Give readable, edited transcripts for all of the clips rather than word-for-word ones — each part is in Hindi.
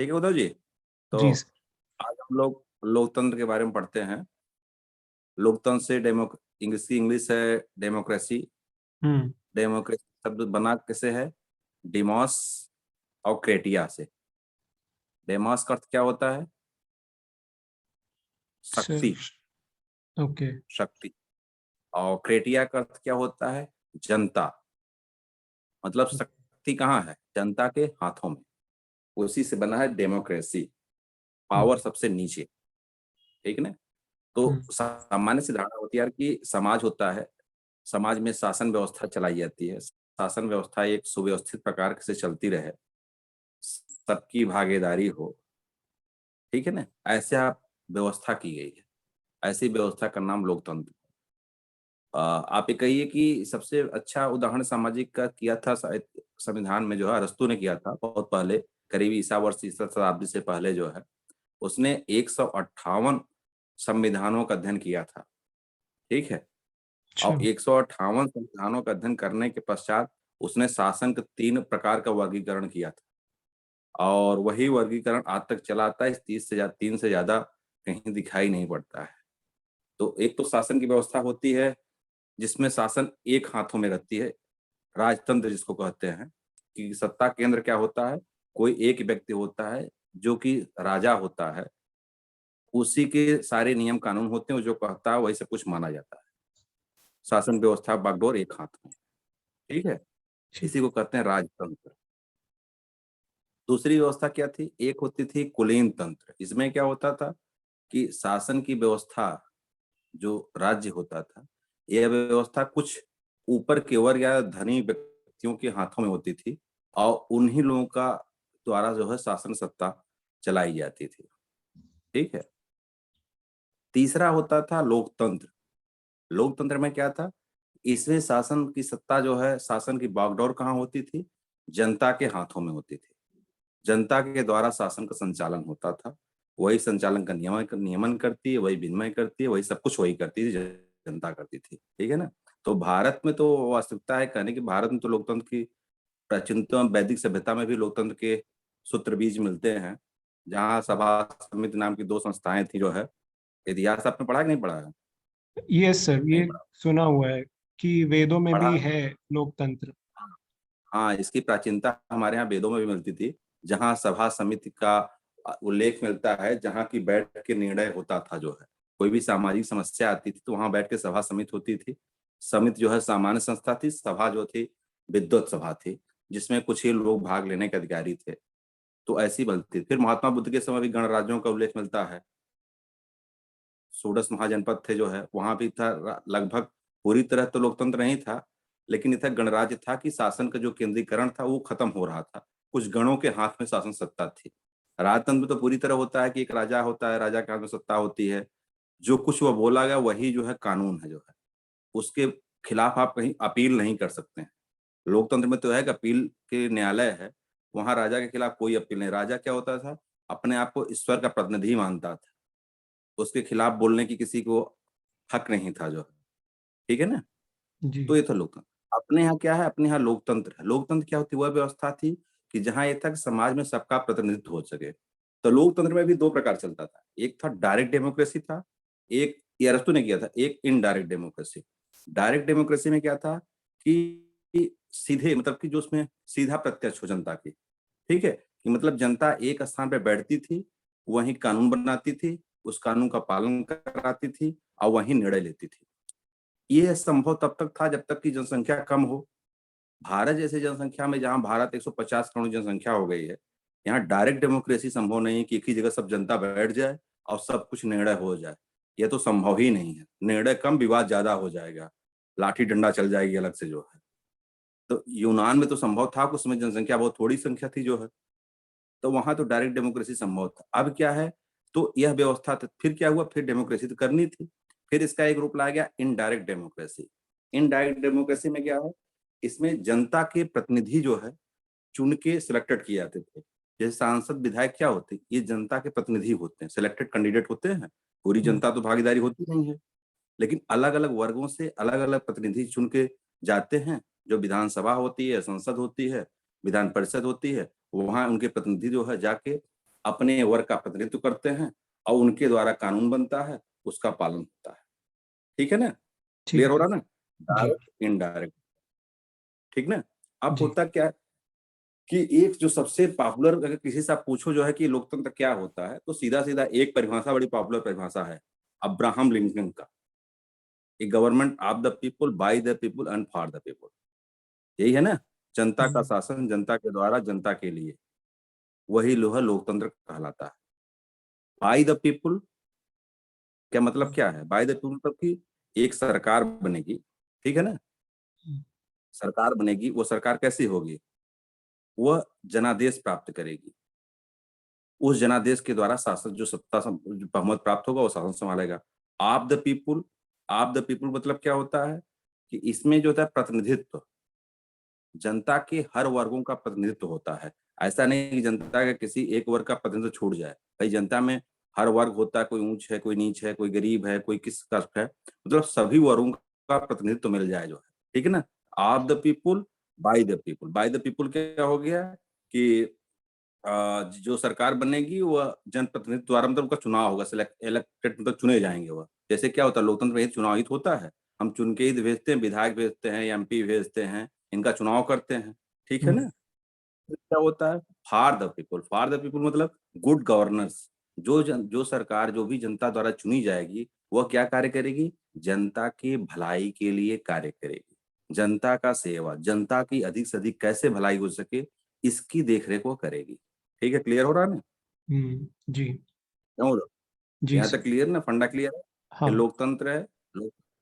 ठीक है उद्धव जी। तो जी सर। आज हम लोग लोकतंत्र के बारे में पढ़ते हैं। लोकतंत्र से इंग्लिश है डेमोक्रेसी। हम्म। डेमोक्रेसी शब्द बना कैसे है? डिमोस और क्रेटिया से। डेमोस का अर्थ क्या होता है? सर। शक्ति। ओके। शक्ति। और क्रेटिया का अर्थ क्या होता है? जनता। मतलब शक्ति कहाँ है? जनता के हाथों में। उसी से बना है डेमोक्रेसी। Power okay. सबसे नीचे। ठीक है ना? तो हम्म। सामान्य सी धारणा होती है यार कि समाज होता है, समाज में शासन व्यवस्था चलाई जाती है। शासन व्यवस्था एक सुव्यवस्थित प्रकार से चलती रहे, सबकी भागीदारी हो। ठीक है ना? ऐसे आप व्यवस्था की गई है। ऐसी व्यवस्था का नाम लोकतंत्र। आप ये कहिए कि सबसे अच्छा उदाहरण सामाजिक का किया था शायद संविधान में, जो है अरस्तू ने किया था बहुत पहले, करीब ईसा वर्ष ईसा शताब्दी से पहले जो है उसने 158 संविधानों का अध्ययन किया था। ठीक है? अच्छा। और 158 संविधानों का अध्ययन करने के पश्चात उसने शासन के 3 प्रकार का वर्गीकरण किया था। और वही वर्गीकरण आज तक चला आता है। इस 3 से ज्यादा कहीं दिखाई नहीं पड़ता है। तो एक तो शासन की व्यवस्था होती है जिसमें शासन एक हाथों में रहती है, राजतंत्र जिसको कहते हैं। कि सत्ता केंद्र क्या होता है? कोई एक व्यक्ति होता है जो कि राजा होता है। उसी के सारे नियम कानून होते हैं, वो जो कहता है वही सब कुछ माना जाता है। शासन व्यवस्था बागडोर एक हाथ में। ठीक है? ठीक। इसी को कहते हैं राजतंत्र। दूसरी व्यवस्था क्या थी? एक होती थी कुलीन तंत्र। इसमें क्या होता था कि शासन की व्यवस्था, जो राज्य होता था, यह व्यवस्था कुछ ऊपर के वर्ग या धनी व्यक्तियों के हाथों में होती थी और उन्हीं लोगों का द्वारा जो है शासन सत्ता चलाई जाती थी। ठीक है? तीसरा होता था लोकतंत्र। लोकतंत्र में क्या था? इसमें शासन की सत्ता जो है, शासन की बागडोर कहाँ होती थी? जनता के हाथों में होती थी। जनता के द्वारा शासन का संचालन होता था। वही संचालन का नियमन करती है, वही विनिमय करती है, वही सब कुछ वही करती थी, जनता करती थी। ठीक है ना? तो भारत में तो वास्तविकता है कहने की, भारत में तो लोकतंत्र की प्राचीनतम वैदिक सभ्यता में भी लोकतंत्र के सूत्र बीज मिलते हैं। जहाँ सभा समिति नाम की 2 संस्थाएं थी जो है। इतिहास आपने पढ़ा कि नहीं पढ़ा है? यस सर, नहीं ये पढ़ा? सुना हुआ है कि वेदों में पढ़ा? भी है लोकतंत्र। हाँ, इसकी प्राचीनता हमारे यहाँ वेदों में भी मिलती थी। जहाँ सभा समिति का उल्लेख मिलता है, जहाँ की बैठ के निर्णय होता था जो है। कोई भी सामाजिक समस्या आती थी तो वहाँ बैठ के सभा समिति होती थी। समिति जो है सामान्य संस्था थी, सभा जो थी विद्वत सभा थी, जिसमें कुछ ही लोग भाग लेने के अधिकारी थे। तो ऐसी बनती थी। फिर महात्मा बुद्ध के समय भी गणराज्यों का उल्लेख मिलता है। षोडश महाजनपद थे जो है, वहाँ भी था। लगभग पूरी तरह तो लोकतंत्र नहीं था, लेकिन इतना गणराज्य था कि शासन का जो केंद्रीकरण था वो खत्म हो रहा था। कुछ गणों के हाथ में शासन सत्ता थी। राजतंत्र में तो पूरी तरह होता है कि एक राजा होता है, राजा के हाथ में सत्ता होती है। जो कुछ वो बोला गया वही जो है कानून है जो है। उसके खिलाफ आप कहीं अपील नहीं कर सकते हैं। लोकतंत्र में तो है कि अपील के न्यायालय है। वहाँ राजा के खिलाफ कोई अपील नहीं। राजा क्या होता था? अपने आप को ईश्वर का प्रतिनिधि मानता था। उसके खिलाफ बोलने की किसी को हक नहीं था जो है। ठीक है ना? जी। तो ये था लोकतंत्र। अपने यहाँ क्या है? अपने यहाँ लोकतंत्र है। लोकतंत्र क्या होती है? वह व्यवस्था थी कि जहाँ ये था कि समाज में सबका प्रतिनिधित्व हो सके। तो लोकतंत्र में भी 2 प्रकार चलता था। एक था डायरेक्ट डेमोक्रेसी था, एक ये अरस्तु ने किया था, एक इनडायरेक्ट डेमोक्रेसी। डायरेक्ट डेमोक्रेसी में क्या था कि सीधे मतलब कि जो उसमें सीधा प्रत्यक्ष हो जनता की। ठीक है? कि मतलब जनता एक स्थान पे बैठती थी, वहीं कानून बनाती थी, उस कानून का पालन कराती थी और वहीं निर्णय लेती थी। ये संभव तब तक था जब तक कि जनसंख्या कम हो। भारत जैसे जनसंख्या में, जहाँ भारत 150 करोड़ जनसंख्या हो गई है, यहाँ डायरेक्ट डेमोक्रेसी संभव नहीं है कि एक ही जगह सब जनता बैठ जाए और सब कुछ निर्णय हो जाए। ये तो संभव ही नहीं है। निर्णय कम, विवाद ज्यादा हो जाएगा, लाठी डंडा चल जाएगी अलग से जो है। तो यूनान में तो संभव था, उस समय जनसंख्या बहुत थोड़ी संख्या थी जो है। तो वहां तो डायरेक्ट डेमोक्रेसी संभव था। अब क्या है? तो यह व्यवस्था फिर क्या हुआ? फिर डेमोक्रेसी तो करनी थी। फिर इसका एक रूप लाया गया इनडायरेक्ट डेमोक्रेसी। इनडायरेक्ट डेमोक्रेसी में क्या है? इसमें जनता के प्रतिनिधि जो है चुन के सिलेक्टेड किए जाते थे। जैसे सांसद विधायक क्या होते हैं? ये जनता के प्रतिनिधि होते हैं, सिलेक्टेड कैंडिडेट होते हैं। पूरी हम्म। जनता तो भागीदारी होती नहीं है, लेकिन अलग अलग वर्गों से अलग अलग प्रतिनिधि चुन के जाते हैं। जो विधानसभा होती है, संसद होती है, विधान परिषद होती है, वहां उनके प्रतिनिधि जो है जाके अपने वर्ग का प्रतिनिधित्व करते हैं और उनके द्वारा कानून बनता है, उसका पालन होता है। ठीक है ना? क्लियर ठीक हो है। रहा ना? जी। Direct indirect. ठीक ना? अब जी। होता क्या है कि एक जो सबसे पॉपुलर, अगर किसी से आप पूछो जो है कि लोकतंत्र क्या होता है, तो सीधा सीधा एक परिभाषा, बड़ी पॉपुलर परिभाषा है अब्राहम लिंकन का, a government of the people, by the people and for the people. यही है ना? जनता का शासन, जनता के द्वारा, जनता के लिए, वही जो है लोकतंत्र कहलाता है। बाय द पीपल क्या मतलब, क्या है बाय द पीपल? मतलब कि एक सरकार बनेगी, ठीक है ना? सरकार बनेगी, वो सरकार कैसी होगी? वह जनादेश प्राप्त करेगी, उस जनादेश के द्वारा शासन, जो जो बहुमत प्राप्त होगा वो शासन संभालेगा। आप द पीपुल, आप द पीपुल मतलब क्या होता है कि इसमें जो होता है प्रतिनिधित्व, जनता के हर वर्गों का प्रतिनिधित्व होता है। ऐसा नहीं कि जनता का किसी एक वर्ग का प्रतिनिधित्व छूट जाए। भाई जनता में हर वर्ग होता है, कोई ऊंच है, कोई नीच है, कोई गरीब है, कोई किस का है, मतलब सभी वर्गों का प्रतिनिधित्व मिल जाए जो है। ठीक है ना? आप the people, by the people. By the people क्या हो गया कि जो सरकार बनेगी वह जनप्रतिनिधि द्वारा, मतलब उनका चुनाव होगा, सिलेक्ट इलेक्टेड, मतलब चुने जाएंगे वह। जैसे क्या होता है लोकतंत्र में, चुनाव ही तो होता है, हम चुन के ही भेजते हैं, विधायक भेजते हैं, एमपी भेजते हैं, इनका चुनाव करते हैं। ठीक है हम्म। ना? फिर क्या होता है for the people. For the people मतलब गुड गवर्नेंस। जो सरकार जो भी जनता द्वारा चुनी जाएगी, वह क्या कार्य करेगी? जनता की भलाई के लिए कार्य करेगी, जनता का सेवा, जनता की अधिक से अधिक कैसे भलाई हो सके, इसकी देखरेख वो करेगी। ठीक है? क्लियर हो रहा है ना? जी। क्यों? जी यहाँ तक सर। क्लियर ना? फंडा क्लियर है कि हाँ। लोकतंत्र है,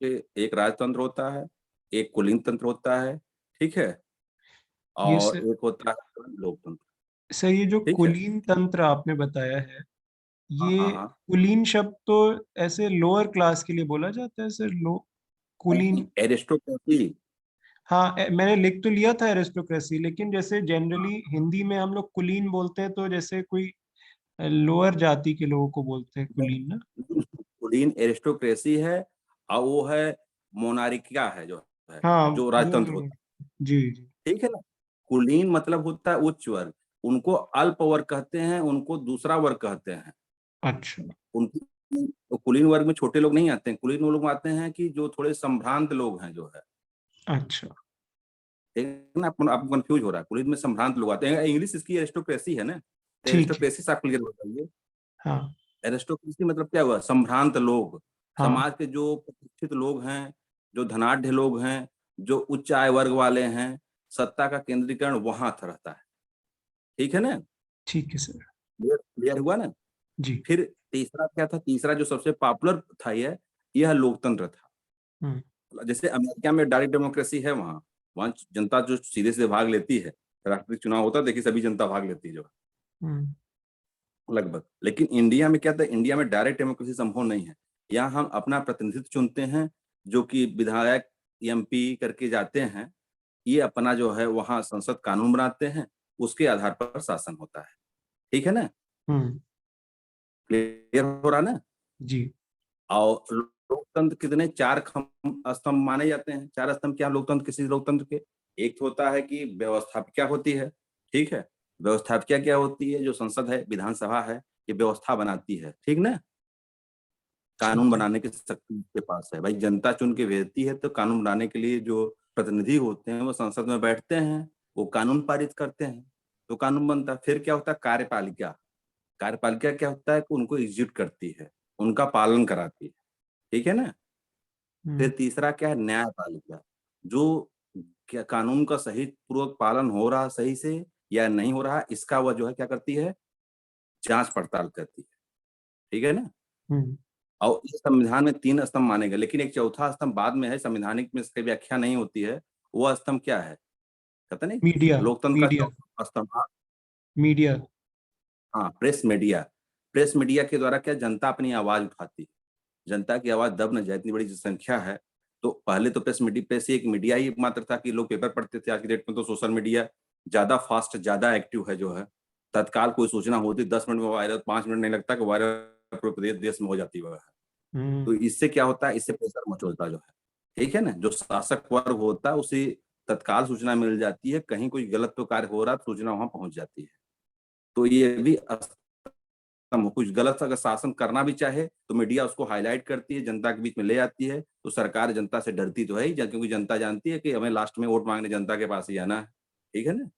एक राजतंत्र होता है, एक कुलीन तंत्र होता है, ठीक है, ये और सर, एक होता है लोकतंत्र। सर ये जो ठीक है? कुलीन तंत्र आपने बताया है, हाँ ये हाँ हाँ। कुलीन शब्द तो ऐसे लोअर क्लास के लिए बोला जाता है सर, लो नहीं, कुलीन। एरिस्टोक्रेसी। हाँ, मैंने लिख तो लिया था एरिस्टोक्रेसी, लेकिन जैसे जनरली हिंदी में हम लोग कुलीन बोलते हैं, तो जैसे कोई लोअर जाति के लोगों को बोलते हैं कुलीन ना। कुलीन एरिस्टोक्रेसी है, और वो है मोनारिकिया है, जो है, हाँ, जो वो राजतंत्र मैंने। होता जी जी। है। ठीक है ना? कुलीन मतलब होता है उच्च वर्ग, उनको अल्प वर्ग कहते हैं, उनको दूसरा वर्ग कहते हैं। अच्छा। उनकी तो कुलीन वर्ग में छोटे लोग नहीं आते हैं, कुलीन वो लोग आते हैं कि जो थोड़े संभ्रांत लोग हैं जो है। अच्छा। ठीक है ना? आपको कंफ्यूज हो रहा है, कुलीन में संभ्रांत लोग आते हैं, इंग्लिश इसकी एरिस्टोक्रेसी है ना, तो ठीक है। एरिस्टोक्रेसी से आप क्लियर हो जाइए। हाँ। एरिस्टोक्रेसी मतलब क्या हुआ? संभ्रांत लोग, हाँ। समाज के जो प्रतिष्ठित लोग हैं, जो धनाढ्य लोग हैं, जो उच्च आय वर्ग वाले हैं, सत्ता का केंद्रीकरण वहां रहता है। ठीक है ना? ठीक है सर। क्लियर क्लियर हुआ ना? जी। फिर तीसरा क्या था? तीसरा जो सबसे पॉपुलर था, यह लोकतंत्र था। हम्म। जैसे अमेरिका में डायरेक्ट डेमोक्रेसी है, वहां वहां जनता जो सीधे सीधे भाग लेती है, राष्ट्रीय चुनाव होता है, देखिए सभी जनता भाग लेती है जो है, हम्म। लगभग। लेकिन इंडिया में क्या था? इंडिया में डायरेक्ट डेमोक्रेसी संभव नहीं है। यहाँ हम अपना प्रतिनिधित्व चुनते हैं, जो कि विधायक, एमपी करके जाते हैं, ये अपना जो है वहाँ संसद कानून बनाते हैं, उसके आधार पर शासन होता है। ठीक है ना? हम्म। क्लियर हो रहा ना? जी। और लोकतंत्र कितने चार स्तंभ माने जाते हैं? चार स्तंभ क्या लोकतंत्र, किसी लोकतंत्र के? एक तो होता है कि व्यवस्थापिका होती है, ठीक है, व्यवस्थापिका क्या होती है? जो संसद है, विधानसभा है, ये व्यवस्था बनाती है, ठीक ना? कानून ठीक है। बनाने की शक्ति उसके पास है। भाई जनता चुन के भेजती है, तो कानून बनाने के लिए जो प्रतिनिधि होते हैं वो संसद में बैठते हैं, वो कानून पारित करते हैं, तो कानून बनता है। फिर क्या होता है? कार्यपालिका। कार्यपालिका क्या होता है कि उनको एग्जीक्यूट करती है, उनका पालन कराती है। ठीक है ना? फिर हम्म। तीसरा क्या है? न्यायपालिका, जो क्या कानून का सही पूर्वक पालन हो रहा सही से या नहीं हो रहा, इसका वह जो है क्या करती है? जांच पड़ताल करती है। ठीक है ना? हम्म। और इस संविधान में तीन स्तंभ माने गए, लेकिन एक चौथा स्तंभ बाद में है, संवैधानिक में इसकी व्याख्या नहीं होती है। वो स्तंभ क्या है? पता नहीं। मीडिया। लोकतंत्र का मीडिया। चौथा स्तंभ, हाँ। मीडिया। हाँ, प्रेस मीडिया। प्रेस मीडिया के द्वारा क्या जनता अपनी आवाज उठाती है, जनता की आवाज दब न जाए, इतनी बड़ी जनसंख्या है। तो पहले तो प्रेस ही एक मीडिया ही मात्र था कि लोग पेपर पढ़ते थे। आज की डेट में तो सोशल मीडिया ज्यादा फास्ट, ज्यादा एक्टिव है जो है। तत्काल कोई सूचना होती 10 मिनट में वायरल, 5 मिनट नहीं लगता कि वायरल पूरे प्रदेश देश में हो जाती है। तो हम्म। इससे क्या होता है? इससे प्रेशर मचोलता जो है, ठीक है ना, जो शासक वर्ग होता है उसे तत्काल सूचना मिल जाती है, कहीं कोई गलत तो कार्य हो रहा है, सूचना वहां पहुंच जाती है। तो ये भी हो, कुछ गलत अगर शासन करना भी चाहे तो मीडिया उसको हाईलाइट करती है, जनता के बीच में ले आती है, तो सरकार जनता से डरती तो है ही, क्योंकि जनता जानती है कि हमें लास्ट में वोट मांगने जनता के पास ही आना है। ठीक है ना?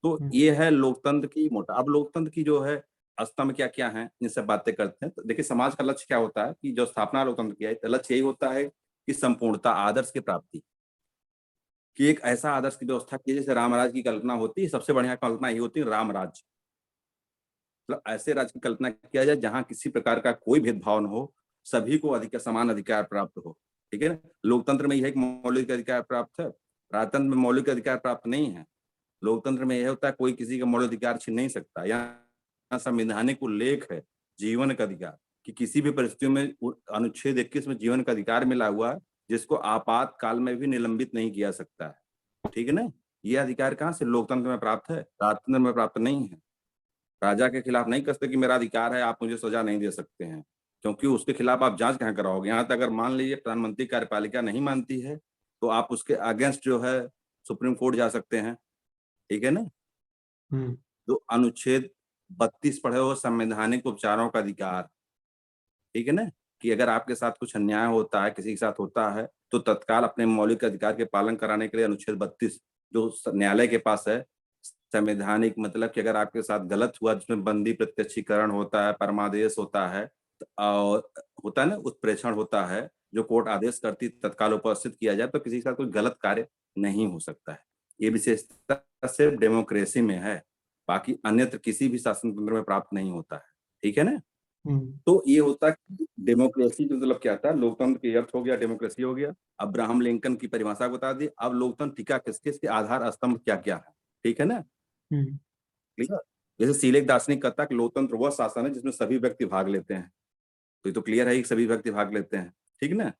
तो हुँ, ये है लोकतंत्र की मोटा। अब लोकतंत्र की जो है स्तंभ क्या-क्या हैं, इन सब बातें करते हैं। तो देखिए समाज का लक्ष्य क्या होता है कि जो स्थापना लोकतंत्र की है, तो लक्ष्य यही होता है कि संपूर्णता, आदर्श की प्राप्ति, कि एक ऐसा आदर्श की व्यवस्था की जैसे राम राज्य की कल्पना होती है, सबसे बढ़िया कल्पना ये होती है राम राज्य। मतलब ऐसे राज्य की कल्पना किया जाए जहाँ किसी प्रकार का कोई भेदभाव न हो, सभी को समान अधिकार प्राप्त हो। ठीक है ना? लोकतंत्र में यह है कि मौलिक अधिकार प्राप्त है, राजतंत्र में मौलिक अधिकार प्राप्त नहीं है। लोकतंत्र में यह होता है कोई किसी का मौलिक अधिकार छीन नहीं सकता। यहाँ संवैधानिक उल्लेख है जीवन का अधिकार, कि किसी भी परिस्थितियों में अनुच्छेद 21 में जीवन का अधिकार मिला हुआ है, जिसको आपातकाल में भी निलंबित नहीं किया सकता है। ठीक है ना? ये अधिकार कहाँ से लोकतंत्र में प्राप्त है, राजतंत्र में प्राप्त नहीं है। राजा के खिलाफ नहीं कर सकते कि मेरा अधिकार है, आप मुझे सजा नहीं दे सकते हैं, क्योंकि उसके खिलाफ आप जाँच कहाँ कराओगे? यहाँ तक अगर मान लीजिए प्रधानमंत्री कार्यपालिका नहीं मानती है, तो आप उसके अगेंस्ट जो है सुप्रीम कोर्ट जा सकते हैं। ठीक है ना? हुँ, जो अनुच्छेद 32 पढ़े हो, संवैधानिक उपचारों का अधिकार, ठीक है ना? कि अगर आपके साथ कुछ अन्याय होता है, किसी के साथ होता है, तो तत्काल अपने मौलिक अधिकार के पालन कराने के लिए अनुच्छेद 32 जो न्यायालय के पास है, संवैधानिक मतलब कि अगर आपके साथ गलत हुआ जिसमें बंदी प्रत्यक्षीकरण होता है, परमादेश होता है और होता है ना उत्प्रेषण होता है, जो कोर्ट आदेश करती तत्काल उपस्थित किया जाए, तो किसी के साथ कोई गलत कार्य नहीं हो सकता है। ये विशेषता सिर्फ डेमोक्रेसी में है, बाकी अन्यत्र किसी भी शासन तंत्र में प्राप्त नहीं होता है। ठीक है ना? हुँ, तो ये होता है कि डेमोक्रेसी का मतलब क्या था, लोकतंत्र के अर्थ हो गया, डेमोक्रेसी हो गया। अब्राहम लिंकन की परिभाषा बता दी। अब लोकतंत्र टिका किसके, इसके आधार स्तंभ क्या-क्या है। ठीक है ना? हुँ, क्लियर? जैसे सीलेख दार्शनिक कहता है कि लोकतंत्र वह शासन है जिसमें सभी व्यक्ति भाग लेते हैं। तो ये तो क्लियर है कि सभी व्यक्ति भाग लेते हैं। ठीक ना?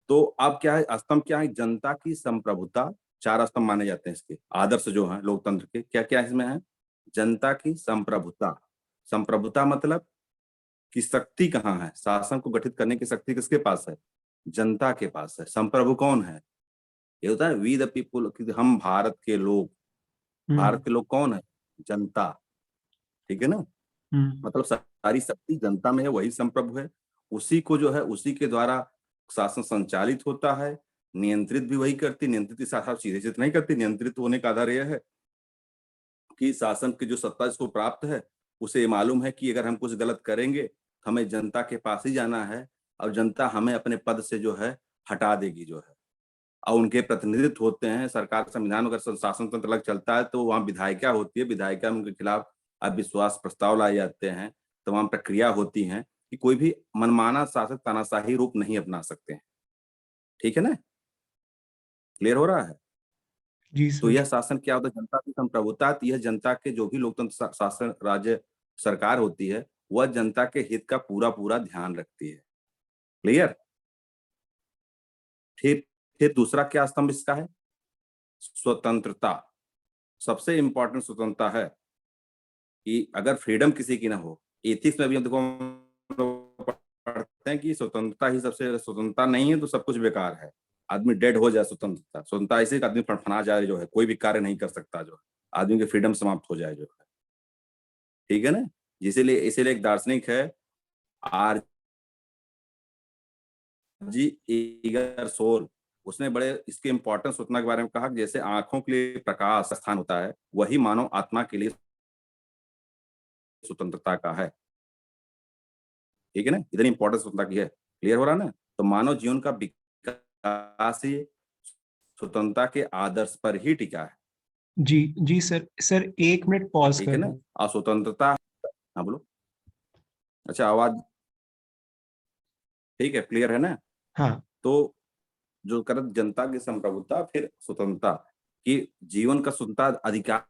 तो अब क्या है, स्तंभ क्या है, जनता की संप्रभुता। 4 स्तंभ माने जाते हैं इसके, आदर्श जो हैं लोकतंत्र के। क्या-क्या इसमें है? जनता की संप्रभुता। संप्रभुता मतलब कि शक्ति कहाँ है? शासन को गठित करने की शक्ति किसके पास है? जनता के पास है। संप्रभु कौन है? ये होता है वी द पीपुल, कि हम भारत के लोग। भारत हुँ, के लोग कौन है? जनता। ठीक है ना? हुँ, मतलब सारी शक्ति जनता में है, वही संप्रभु है। उसी को जो है उसी के द्वारा शासन संचालित होता है, नियंत्रित भी वही करती। नियंत्रित के साथ-साथ सीधे-सीधे नहीं करती। नियंत्रित होने का आधार यह है कि शासन की जो सत्ता इसको प्राप्त है, उसे ये मालूम है कि अगर हम कुछ गलत करेंगे, तो हमें जनता के पास ही जाना है और जनता हमें अपने पद से जो है हटा देगी जो है। और उनके प्रतिनिधित्व होते हैं, सरकार संविधान अगर शासन तंत्र अलग चलता है तो वहाँ विधायिका होती है, विधायिका में उनके खिलाफ अविश्वास प्रस्ताव लाए जाते हैं, तमाम प्रक्रिया होती हैं कि कोई भी मनमाना शासक तानाशाही रूप नहीं अपना सकते हैं। ठीक है ना? क्लियर हो रहा है? जी तो सर। यह शासन क्या होता है, जनता की संप्रभुता। यह जनता के जो भी लोकतंत्र शासन राज्य सरकार होती है, वह जनता के हित का पूरा-पूरा ध्यान रखती है। क्लियर? फिर फिर दूसरा क्या स्तंभ इसका है? स्वतंत्रता। सबसे इम्पोर्टेंट स्वतंत्रता है कि अगर फ्रीडम किसी की ना हो, एथिक्स में भी हम देखो हम लोग पढ़ते हैं कि स्वतंत्रता ही सबसे, स्वतंत्रता नहीं है तो सब कुछ बेकार है। आदमी डेड हो जाए स्वतंत्रता। स्वतंत्रता ऐसे कि आदमी फड़फड़ा जाए जो है, कोई भी कार्य नहीं कर सकता जो है। आदमी की फ्रीडम समाप्त हो जाए जो है। ठीक है ना? इसीलिए इसीलिए एक दार्शनिक है आरजी इगरसोल। उसने बड़े इसके इम्पोर्टेंस स्वतंत्रता के बारे में कहा कि जैसे आँखों के लिए प्रकाश स्थान होता है, वही मानव आत्मा के लिए स्वतंत्रता का है। ठीक है ना? इतनी इम्पोर्टेंस स्वतंत्रता की है। क्लियर हो रहा है ना? तो मानव जीवन का विकास ही स्वतंत्रता के आदर्श पर ही टिका है। जी, जी सर। सर 1 मिनट पॉज़ ठीक कर है रहा ना? हूँ। और स्वतंत्रता। हाँ, बोलो। अच्छा, आवाज़ ठीक है, क्लियर है ना? हाँ, तो जो कर जनता की संप्रभुता, फिर स्वतंत्रता, कि जीवन का स्वतंत्रता अधिकार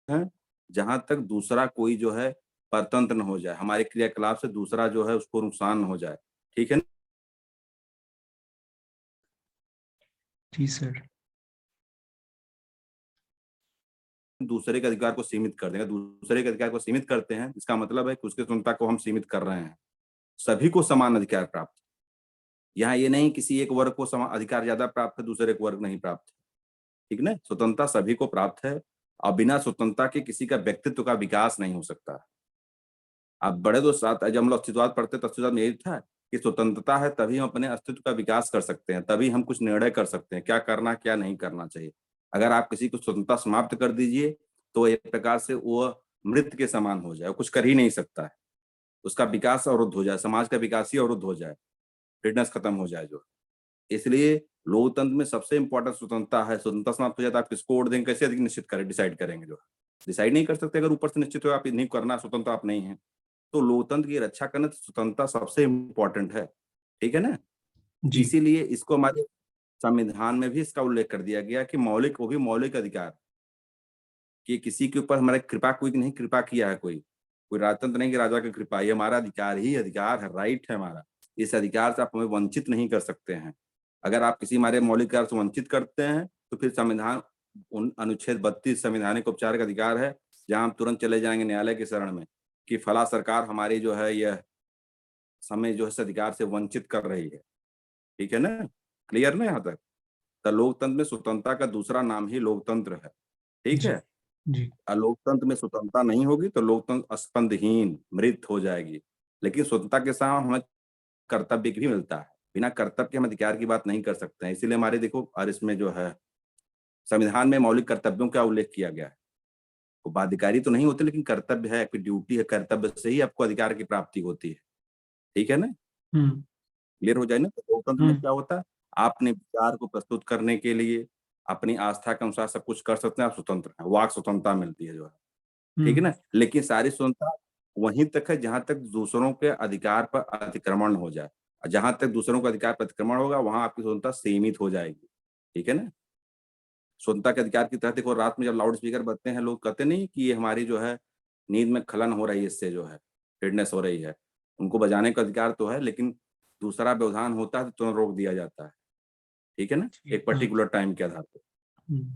है, जहाँ तक दूसरा कोई जो है परतंत्र ना हो जाए, हमारे क्रियाकलाप से दूसरा जो है उसको नुकसान ना हो जाए। ठीक है? जी सर। दूसरे के अधिकार को सीमित कर देंगे। दूसरे के अधिकार को सीमित करते हैं, इसका मतलब है कि उसकी स्वतंत्रता को हम सीमित कर रहे हैं। सभी को समान अधिकार प्राप्त है। यहाँ ये नहीं किसी एक वर्ग को समान अधिकार ज्यादा प्राप्त है, दूसरे को वर्ग नहीं प्राप्त है। ठीक ना? स्वतंत्रता सभी को प्राप्त है और बिना स्वतंत्रता के किसी का व्यक्तित्व का विकास नहीं हो सकता। आप बड़े तो साथ जब हम लोग अस्तित्ववाद पढ़ते तो अस्तित्ववाद में यही था कि स्वतंत्रता है तभी हम अपने अस्तित्व का विकास कर सकते हैं, तभी हम कुछ निर्णय कर सकते हैं क्या करना क्या नहीं करना चाहिए। अगर आप किसी को स्वतंत्रता समाप्त कर दीजिए तो एक प्रकार से वो मृत के समान हो जाए, कुछ कर ही नहीं सकता है, उसका विकास अवरुद्ध हो जाए, समाज का विकास ही अवरुद्ध हो जाए, फिटनेस खत्म हो जाए जो। इसलिए लोकतंत्र में सबसे इंपॉर्टेंट स्वतंत्रता है। स्वतंत्रता समाप्त हो जाए तो आप किसको वोट देंगे, कैसे अधिक निश्चित करें, डिसाइड करेंगे जो। डिसाइड नहीं कर सकते, अगर ऊपर से निश्चित हो आप नहीं करना, स्वतंत्र आप नहीं है। तो लोकतंत्र की रक्षा करना तो स्वतंत्रता सबसे इम्पोर्टेंट है। ठीक है ना? जी। इसीलिए इसको हमारे संविधान में भी इसका उल्लेख कर दिया गया कि मौलिक, वो भी मौलिक अधिकार, कि किसी के ऊपर हमारे कृपा कोई नहीं कृपा किया है, कोई राजतंत्र नहीं कि राजा की कृपा, ये हमारा अधिकार ही अधिकार है, राइट है हमारा। इस अधिकार से आप हमें वंचित नहीं कर सकते हैं। अगर आप किसी हमारे मौलिक अधिकार से वंचित करते हैं तो फिर संविधान अनुच्छेद 32 संवैधानिक औपचारिक अधिकार है, जहां हम तुरंत चले जाएंगे न्यायालय की शरण में कि फला सरकार हमारी जो है यह समय जो है इस अधिकार से वंचित कर रही है। ठीक है ना? क्लियर ना यहाँ तक? तो लोकतंत्र में स्वतंत्रता का दूसरा नाम ही लोकतंत्र है। ठीक जी। है? जी। लोकतंत्र में स्वतंत्रता नहीं होगी तो लोकतंत्र स्पंदहीन मृत हो जाएगी। लेकिन स्वतंत्रता के साथ हमें कर्तव्य भी मिलता है। बिना कर्तव्य के हम अधिकार की बात नहीं कर सकते हैं। इसीलिए हमारे देखो और इसमें जो है संविधान में मौलिक कर्तव्यों का उल्लेख किया गया है। वो बाध्यकारी तो नहीं होते लेकिन कर्तव्य है, आपकी ड्यूटी है, कर्तव्य से ही आपको अधिकार की प्राप्ति होती है। ठीक है ना? हुँ। क्लियर हो जाए ना? तो लोकतंत्र हुँ। में क्या होता है, आप अपने विचार को प्रस्तुत करने के लिए अपनी आस्था के अनुसार सब कुछ कर सकते हैं, आप स्वतंत्र हैं, वाक स्वतंत्रता मिलती है जो है। ठीक है हुँ। ना? लेकिन सारी स्वतंत्रता वहीं तक है जहां तक दूसरों के अधिकार पर अतिक्रमण हो जाए। जहां तक दूसरों का अधिकार पर अतिक्रमण होगा वहां आपकी स्वतंत्रता सीमित हो जाएगी। ठीक है ना? स्वतंत्रता के अधिकार की तहत देखो रात में जब लाउड स्पीकर बजते हैं लोग कहते नहीं कि ये हमारी जो है नींद में खलन हो रही है, इससे जो है फिटनेस हो रही है। उनको बजाने का अधिकार तो है लेकिन दूसरा व्यवधान होता है तो तुरंत रोक दिया जाता है। ठीक है ना? ठीक। एक हाँ। पर्टिकुलर टाइम के आधार पे। हुँ।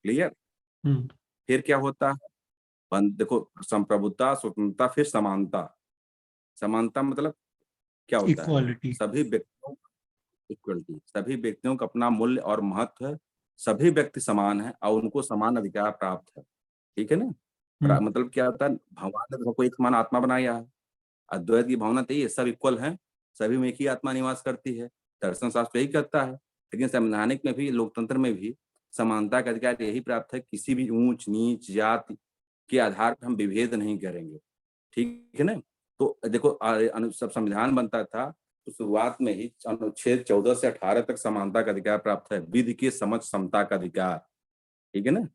क्लियर? हुँ। फिर क्या होता है? देखो संप्रभुता, स्वतंत्रता फिर समानता। समानता मतलब क्या होता है? इक्वालिटी। सभी व्यक्तियों इक्वलिटी, सभी व्यक्तियों का अपना मूल्य और महत्व है। सभी व्यक्ति समान हैं और उनको समान अधिकार प्राप्त है। ठीक है ना? हुँ। मतलब क्या होता है? भगवान ने सबको एक समान आत्मा बनाया है। अद्वैत की भावना तो यही है, सब इक्वल हैं, सभी में एक ही आत्मा निवास करती है। दर्शन शास्त्र यही कहता है। लेकिन संवैधानिक में भी, लोकतंत्र में भी समानता का अधिकार यही प्राप्त है, किसी भी ऊंच-नीच, जाति के आधार पर हम विभेद नहीं करेंगे। ठीक है ना? तो देखो सब संविधान बनता था तो शुरुआत में ही अनुच्छेद 14 से 18 तक समानता का अधिकार प्राप्त है। विधि के समक्ष समता का अधिकार। ठीक है ना?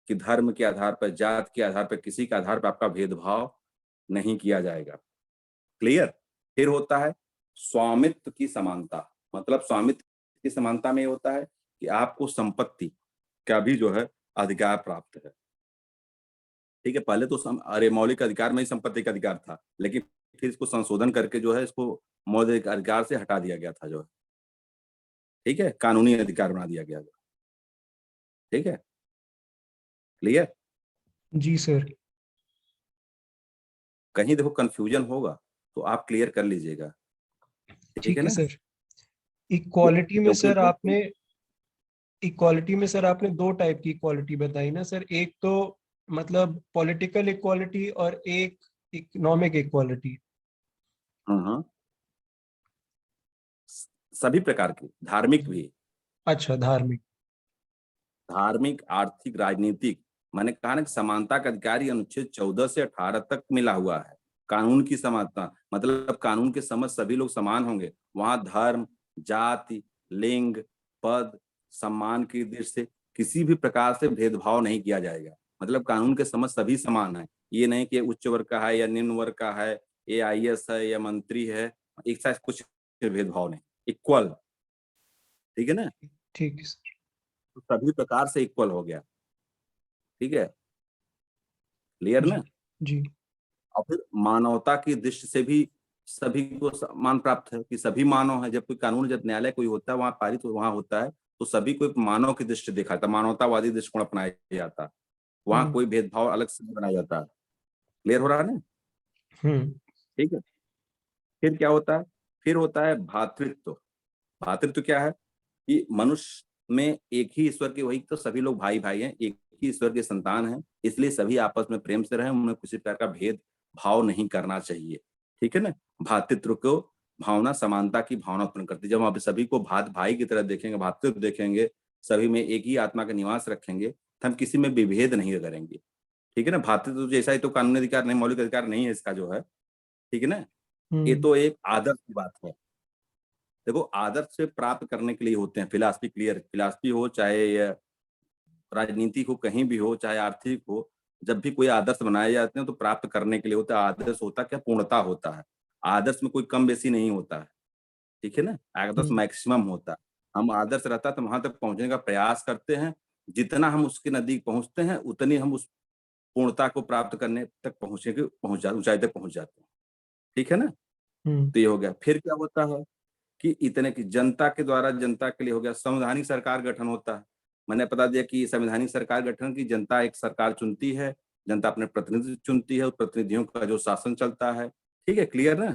कि धर्म के आधार पर, जात के आधार पर, किसी के आधार पर आपका भेदभाव नहीं किया जाएगा। क्लियर? फिर होता है स्वामित्व की समानता। मतलब स्वामित्व की समानता में ये होता है कि आपको संपत्ति का भी जो है अधिकार प्राप्त है। ठीक है? पहले तो अरे मौलिक अधिकार में ही संपत्ति का अधिकार था, लेकिन फिर इसको संशोधन करके जो है इसको मौलिक अधिकार से हटा दिया गया था जो है। ठीक है? कानूनी अधिकार बना दिया गया। ठीक है? क्लियर? जी सर। कहीं देखो कन्फ्यूजन होगा तो आप क्लियर कर लीजिएगा। ठीक है ठीक है ना? सर। क्यों इक्वालिटी में क्योंकि सर देखो आपने 2 टाइप की इक्वालिटी बताई ना सर। एक तो मतलब पॉलिटिकल इक्वालिटी और एक इकोनॉमिक इक्वालिटी। हाँ, हाँ। सभी प्रकार की, धार्मिक जी। भी। अच्छा, धार्मिक। धार्मिक, आर्थिक, राजनीतिक। मैंने कहा ना कि समानता का अधिकार ये अनुच्छेद 14 से 18 तक मिला हुआ है। कानून की समानता मतलब कानून के समझ सभी लोग समान होंगे। वहां धर्म, जाति, लिंग, पद, सम्मान की दृष्टि से किसी भी प्रकार से भेदभाव नहीं किया जाएगा। मतलब कानून के समझ सभी समान है। ये नहीं कि उच्च वर्ग का है या निम्न वर्ग का है, ये आईएएस है या मंत्री है, एक साथ कुछ भेदभाव नहीं, इक्वल। ठीक है ना? ठीक है सर। तो सभी प्रकार से इक्वल हो गया। ठीक है? क्लियर जी। ना? जी। और फिर मानवता की दृष्टि से भी सभी को सम्मान प्राप्त है कि सभी मानव है। जब कोई कानून, जब न्यायालय कोई होता है वहां पारित वहां होता है तो सभी को एक मानव की दृष्टि देखा जाता है, मानवतावादी दृष्टिकोण अपनाया जाता है। वहां कोई भेदभाव अलग से नहीं बनाया जाता। क्लियर हो रहा है ना? ठीक है। फिर क्या होता है? फिर होता है भ्रातृत्व। भ्रातृत्व क्या है? कि मनुष्य में एक ही ईश्वर के, वही तो सभी लोग भाई भाई हैं, एक ही ईश्वर के संतान हैं, इसलिए सभी आपस में प्रेम से रहें, उनमें किसी प्रकार का भेद भाव नहीं करना चाहिए। ठीक है ना? भ्रातृत्व को भावना, समानता की भावना उत्पन्न करती है। जब आप सभी को भाई की तरह देखेंगे, भ्रातृत्व देखेंगे, सभी में एक ही आत्मा का निवास रखेंगे, तो हम किसी में विभेद नहीं करेंगे। ठीक है ना? भ्रातृत्व जैसा ही तो कानूनी अधिकार नहीं, मौलिक अधिकार नहीं है इसका जो है। ठीक है ना? ये तो एक आदर्श की बात है। देखो, आदर्श से प्राप्त करने के लिए होते हैं फिलॉसफी। क्लियर? फिलॉसफी हो चाहे राजनीति हो, कहीं भी हो, चाहे आर्थिक हो, जब भी कोई आदर्श बनाए जाते हैं तो प्राप्त करने के लिए होता है। आदर्श होता क्या? पूर्णता होता है। आदर्श में कोई कम बेसी नहीं होता है। ठीक है ना? आदर्श मैक्सिमम होता है। हम आदर्श रहता है तो वहां तक पहुंचने का प्रयास करते हैं। जितना हम उसके नजदीक पहुंचते हैं, उतनी हम उस पूर्णता को प्राप्त करने तक ऊंचाई तक पहुंच जाते हैं। ठीक है ना? तो ये हो गया। फिर क्या होता है कि इतने की जनता के द्वारा, जनता के लिए हो गया। संवैधानिक सरकार गठन होता है। मैंने बता दिया कि संवैधानिक सरकार गठन की, जनता एक सरकार चुनती है, जनता अपने प्रतिनिधि चुनती है, उस प्रतिनिधियों का जो शासन चलता है। ठीक है? क्लियर ना?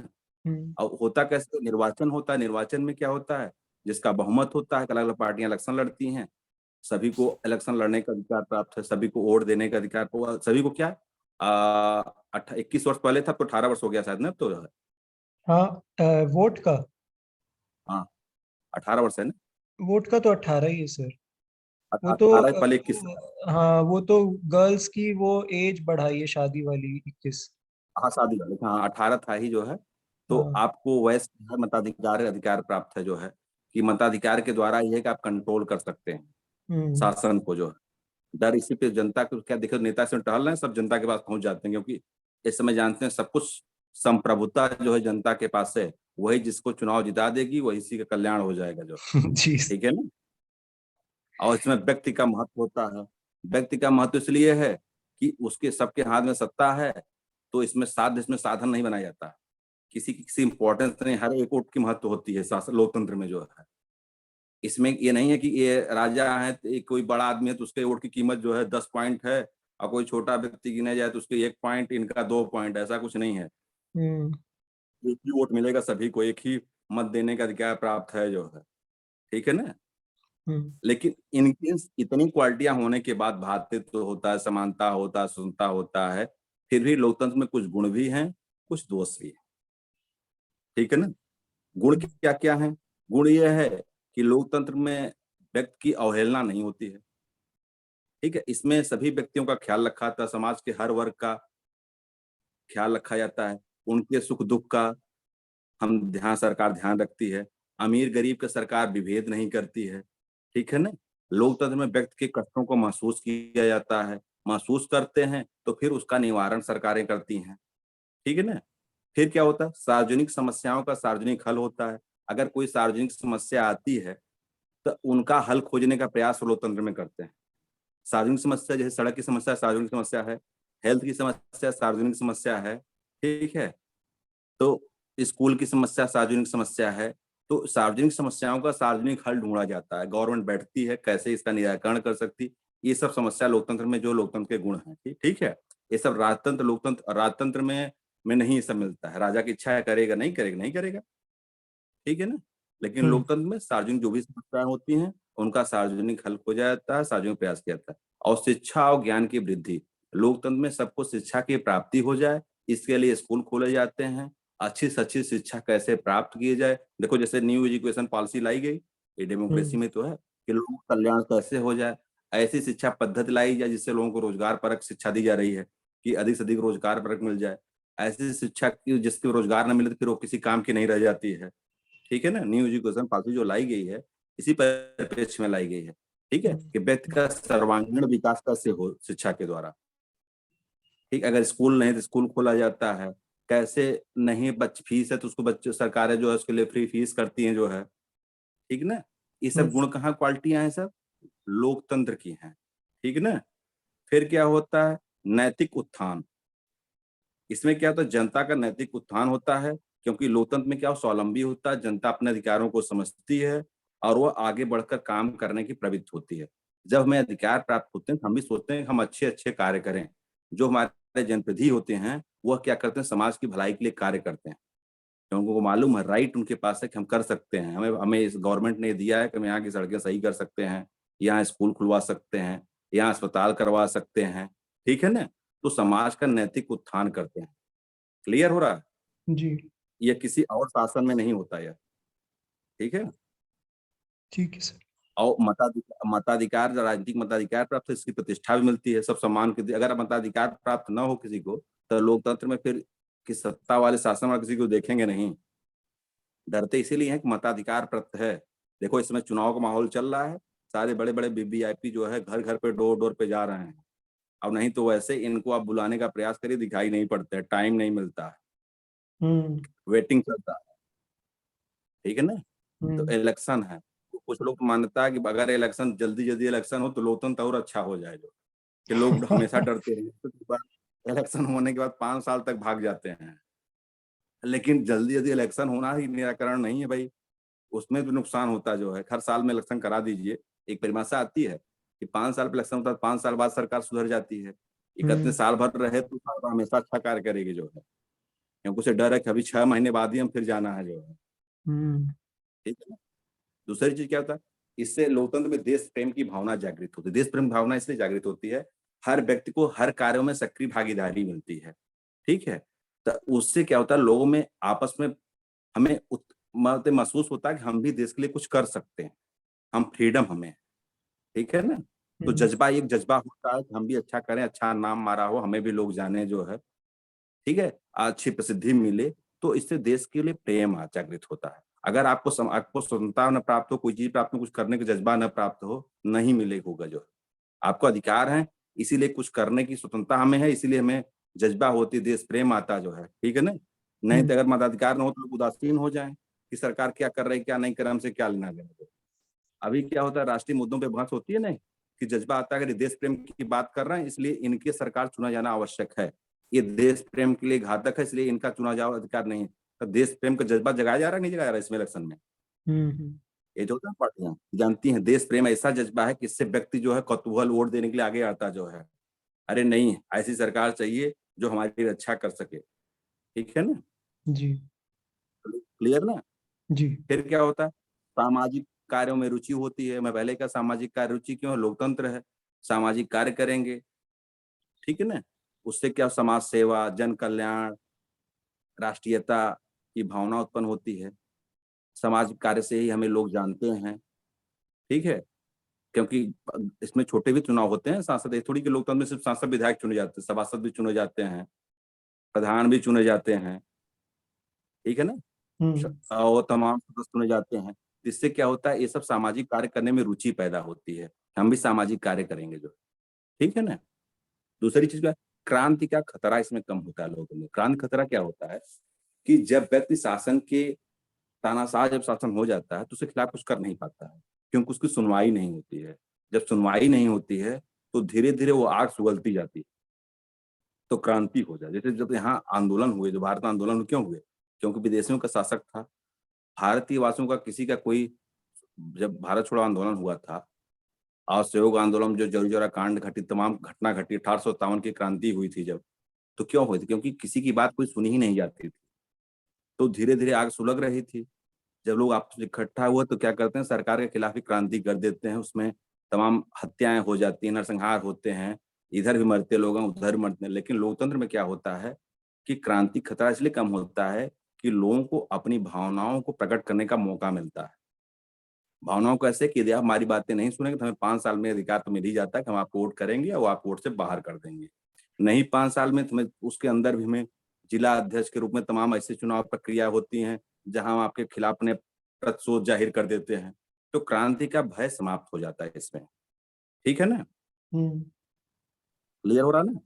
अब होता कैसे? निर्वाचन होता है। निर्वाचन में क्या होता है? जिसका बहुमत होता है, अलग अलग पार्टियां इलेक्शन लड़ती हैं, सभी को इलेक्शन लड़ने का अधिकार प्राप्त है, सभी को वोट देने का अधिकार, सभी को क्या 21 वर्ष पहले था, तो 18 वर्ष हो गया शायद ना, तो हाँ, वोट का हाँ 18 वर्ष है ना? वोट का तो 18 ही है सर। वो तो 18 पहले 21। हाँ, वो तो गर्ल्स की वो एज बढ़ाई है शादी वाली, 21। हाँ शादी वाले, हाँ 18 था ही जो है। तो हाँ। आपको वैसे मताधिकार अधिकार प्राप्त है जो है, कि मताधिकार के द्वारा ये है कि आप कंट्रोल कर सकते हैं हम्म। शासन को जो है। डर इसी पे जनता को क्या, देखो नेता से टहल रहे हैं, सब जनता के पास पहुंच जाते हैं, क्योंकि इस समय जानते हैं सब कुछ संप्रभुता जो है जनता के पास है। वही जिसको चुनाव जिता देगी, वही इसी का कल्याण हो जाएगा जो। जी। ठीक है ना? और इसमें व्यक्ति का महत्व होता है। व्यक्ति का महत्व इसलिए है कि उसके सबके हाथ में सत्ता है, तो इसमें साधन नहीं बनाया जाता। किसी की किसी इंपॉर्टेंस नहीं, हर एक वोट की महत्व होती है शासन लोकतंत्र में जो है। इसमें ये नहीं है कि ये राजा है, कोई बड़ा आदमी है तो उसके वोट की कीमत जो है 10 पॉइंट है, और कोई छोटा व्यक्ति गिना जाए तो उसके 1 पॉइंट, इनका 2 पॉइंट, ऐसा कुछ नहीं है। हम्म। एक ही वोट मिलेगा, सभी को एक ही मत देने का अधिकार प्राप्त है जो है। ठीक है ना? हम्म। लेकिन इनकी इतनी क्वालिटियां होने के बाद, भ्रातृत्व होता है, समानता होता है, सुंदरता होता है, फिर भी लोकतंत्र में कुछ गुण भी हैं, कुछ दोष भी हैं। ठीक है ना? गुण क्या क्या है? गुण ये है कि लोकतंत्र में व्यक्ति की अवहेलना नहीं होती है। ठीक है? इसमें सभी व्यक्तियों का ख्याल रखा जाता है, समाज के हर वर्ग का ख्याल रखा जाता है, उनके सुख दुख का सरकार ध्यान रखती है। अमीर गरीब का सरकार विभेद नहीं करती है। ठीक है ना? लोकतंत्र में व्यक्ति के कष्टों को महसूस किया जाता है, महसूस करते हैं तो फिर उसका निवारण सरकारें करती हैं। ठीक है ना? फिर क्या होता है? सार्वजनिक समस्याओं का सार्वजनिक हल होता है। अगर कोई सार्वजनिक समस्या आती है, तो उनका हल खोजने का प्रयास लोकतंत्र में करते हैं। सार्वजनिक समस्या जैसे सड़क की समस्या सार्वजनिक समस्या है, हेल्थ की समस्या सार्वजनिक समस्या है। ठीक है? तो स्कूल की समस्या सार्वजनिक समस्या है। तो सार्वजनिक समस्याओं का सार्वजनिक हल ढूंढा जाता है, गवर्नमेंट बैठती है कैसे इसका निराकरण कर सकती। ये सब समस्या लोकतंत्र में, जो लोकतंत्र के गुण हैं। ठीक है? ये सब राजतंत्र में नहीं ये सब मिलता है। राजा की इच्छा है, करेगा नहीं करेगा, नहीं करेगा। ठीक है ना? लेकिन हम्म। लोकतंत्र में सार्वजनिक जो भी समस्याएं होती हैं, उनका सार्वजनिक हल हो जाता है, सार्वजनिक प्रयास किया जाता है। और शिक्षा और ज्ञान की वृद्धि, लोकतंत्र में सबको शिक्षा की प्राप्ति हो जाए, इसके लिए स्कूल खोले जाते हैं। अच्छी से अच्छी शिक्षा कैसे प्राप्त की जाए, देखो जैसे न्यू एजुकेशन पॉलिसी लाई गई, ये डेमोक्रेसी हम्म। में तो है कि लोगों का कल्याण कैसे हो जाए। ऐसी शिक्षा पद्धति लाई जाए जिससे लोगों को रोजगार परक शिक्षा दी जा रही है, कि अधिक से अधिक रोजगार परक मिल जाए। ऐसी शिक्षा की जिसकी रोजगार न मिले तो फिर वो किसी काम की नहीं रह जाती है। ठीक है ना? न्यू एजुकेशन पॉलिसी जो लाई गई है, इसी परिप्रेक्ष्य में लाई गई है। ठीक है? कि व्यक्ति का सर्वांगीण विकास कैसे हो शिक्षा के द्वारा। ठीक, अगर स्कूल नहीं तो स्कूल खोला जाता है। कैसे नहीं, बच फीस है तो उसको बच्चे सरकारें जो है उसके लिए फ्री फीस करती हैं जो है। ठीक ना? ये सब गुण कहाँ क्वालिटियां हैं सब? लोकतंत्र की हैं। ठीक ना? फिर क्या होता है? नैतिक उत्थान। इसमें क्या होता है? जनता का नैतिक उत्थान होता है, क्योंकि लोकतंत्र में क्या स्वावलंबी होता है, जनता अपने अधिकारों को समझती है और वह आगे बढ़कर काम करने की प्रवृत्ति होती है। जब हमें अधिकार प्राप्त होते हैं, हम भी सोचते हैं कि हम अच्छे-अच्छे कार्य करें। जो हमारे जनप्रतिनिधि होते हैं, वह क्या करते हैं, समाज की भलाई के लिए कार्य करते हैं। क्योंकि उनको मालूम है, राइट उनके पास है कि हम कर सकते हैं। हमें हमें इस गवर्नमेंट ने दिया है कि हम यहाँ की सड़कें सही कर सकते हैं, यहाँ स्कूल खुलवा सकते हैं, यहाँ अस्पताल करवा सकते हैं, ठीक है ना? तो समाज का नैतिक उत्थान करते हैं। क्लियर हो रहा है? जी, ये किसी और शासन में नहीं होता यह, ठीक है? ठीक है सर। और मताधिकार, राजनीतिक मताधिकार प्राप्त है, इसकी प्रतिष्ठा भी मिलती है, सब सम्मान की अगर मताधिकार प्राप्त ना हो किसी को, तो लोकतंत्र में फिर कि सत्ता वाले शासन वाले किसी को देखेंगे नहीं। डरते इसीलिए हैं कि मताधिकार प्राप्त है। देखो इस समय चुनाव का माहौल चल रहा है, सारे बड़े-बड़े वीवीआईपी जो है घर-घर पे डोर-डोर पे जा रहे हैं। अब नहीं तो वैसे इनको आप बुलाने का प्रयास करिए, दिखाई नहीं पड़ते हैं, टाइम नहीं मिलता है, हुँ, वेटिंग चलता है, ठीक है ना? हुँ। तो इलेक्शन है, तो कुछ लोग मान्यता है कि अगर इलेक्शन जल्दी-जल्दी इलेक्शन हो तो लोकतंत्र और अच्छा हो जाएगा, कि लोग हमेशा डरते हैं, तो एक बार इलेक्शन होने के बाद 5 साल तक भाग जाते हैं। लेकिन जल्दी-जल्दी इलेक्शन होना ही निराकरण नहीं है भाई। उसमें भी नुकसान होता जो है, हर साल में इलेक्शन करा दीजिए। एक परिभाषा आती है कि 5 साल पे इलेक्शन होता है, 5 साल बाद सरकार सुधर जाती है। इकतने हुँ, साल भर रहे तो सरकार हमेशा अच्छा कार्य करेगी जो है, क्योंकि उसे डर है कि अभी 6 महीने बाद ही हम फिर जाना है जो है, हुँ, ठीक है ना? दूसरी चीज़ क्या होता है, इससे लोकतंत्र में देश प्रेम की भावना जागृत होती है। देश प्रेम भावना इसलिए जागृत होती है, हर व्यक्ति को हर कार्यों में सक्रिय भागीदारी मिलती है, ठीक है? तो उससे क्या होता है, लोगों में आपस में हमें महसूस होता है कि हम भी देश के लिए कुछ कर सकते हैं, हम फ्रीडम हमें है। ठीक है ना? तो हुँ, जज़्बा एक जज़्बा होता है कि हम भी अच्छा करें, अच्छा नाम हमारा हो, हमें भी लोग जाने जो है, ठीक है? अच्छी प्रसिद्धि मिले, तो इससे देश के लिए प्रेम जागृत होता है। अगर आपको स्वतंत्रता ना प्राप्त हो, कोई चीज़ प्राप्त हो, कुछ करने का जज़्बा ना प्राप्त हो, नहीं मिले होगा जो है। आपको अधिकार है, इसीलिए कुछ करने की स्वतंत्रता हमें है, इसीलिए हमें जज़्बा होती है, देश प्रेम आता जो है, ठीक है ना? नहीं हुँ, तो अगर मताधिकार ना हो तो लोग उदासीन हो जाएँ, कि सरकार क्या कर रही है, क्या नहीं कर रहा, हमसे क्या लेना-देना। अभी क्या होता है, राष्ट्रीय मुद्दों पे बहस होती है ना, कि जज्बा आता है, अगर ये देश प्रेम की बात कर रहे हैं इसलिए इनकी सरकार चुना जाना आवश्यक है। ये देश प्रेम के लिए घातक है इसलिए इनका चुना जाओ अधिकार नहीं है। तो देश प्रेम का जज्बा जगाया जा रहा है, नहीं जगाया जा रहा है इसमें इलेक्शन में? हुँ, हुँ, ये जो होता है पार्टियां जानती हैं, देश प्रेम ऐसा जज्बा है कि इससे व्यक्ति जो है कौतूहल वोट देने के लिए आगे आता जो है। अरे नहीं, ऐसी सरकार चाहिए जो हमारी रक्षा कर सके। ठीक है ना? जी, क्लियर ना? जी, फिर क्या होता है? सामाजिक कार्यों में रुचि होती है। मैं पहले का सामाजिक कार्य रुचि क्यों है? लोकतंत्र है। सामाजिक कार्य करेंगे, ठीक है ना? उससे क्या समाज सेवा, जन कल्याण, राष्ट्रीयता की भावना उत्पन्न होती है। सामाजिक कार्य से ही हमें लोग जानते हैं, ठीक है? क्योंकि इसमें छोटे भी चुनाव होते हैं, सांसद ये थोड़ी कि लोकतंत्र में सिर्फ सांसद विधायक चुने जाते हैं, सभासद भी चुने जाते हैं, प्रधान भी चुने जाते हैं, ठीक है ना? श हुँ, और तमाम सदस्य चुने जाते हैं। इससे क्या होता है, ये सब सामाजिक कार्य करने में रुचि पैदा होती है। हम भी सामाजिक कार्य करेंगे जो, ठीक है ना? दूसरी चीज़ क्या है, क्रांति का खतरा इसमें कम होता है लोगों में। क्रांति खतरा क्या होता है कि जब व्यक्ति शासन के तानाशाह जब शासन हो जाता है, तो उसके खिलाफ कुछ कर नहीं पाता है, क्योंकि उसकी सुनवाई नहीं होती है। जब सुनवाई नहीं होती है, तो धीरे-धीरे वो आग सुगलती जाती है, तो क्रांति हो जाए। जैसे जब यहाँ आंदोलन हुए, जो भारत आंदोलन क्यों हुए? क्योंकि विदेशियों का शासक था। भारतीय वासियों का किसी का कोई जब भारत छोड़ो आंदोलन हुआ था, असहयोग आंदोलन जो जौरी-जोरा कांड घटी, तमाम घटना घटी, 1857 की क्रांति हुई थी जब, तो क्यों हुई थी? क्योंकि किसी की बात कोई सुनी ही नहीं जाती थी। तो धीरे-धीरे आग सुलग रही थी। जब लोग आपस में इकट्ठा हुए तो क्या करते हैं, सरकार के खिलाफ ही क्रांति कर देते हैं। उसमें तमाम हत्याएँ हो जाती हैं, नरसंहार होते हैं। इधर भी मरते लोग हैं, उधर भी मरते हैं। लेकिन लोकतंत्र में क्या होता है कि क्रांति खतरा इसलिए कम होता है कि लोगों को अपनी भावनाओं को प्रकट करने का मौका मिलता है। भावनाओं को ऐसे कि यदि आप हमारी बातें नहीं सुनेंगे तो हमें 5 साल में अधिकार तो मिल ही जाता है कि हम आपको वोट करेंगे और आपको वोट से बाहर कर देंगे। नहीं 5 साल में तुम्हें उसके अंदर भी हमें जिला अध्यक्ष के रूप में तमाम ऐसी चुनाव प्रक्रिया होती हैं, जहाँ हम आपके खिलाफ अपने प्रतिशोध जाहिर कर देते हैं। तो क्रांति का भय समाप्त हो जाता है इसमें। ठीक है ना? हुँ, क्लियर हो रहा है ना?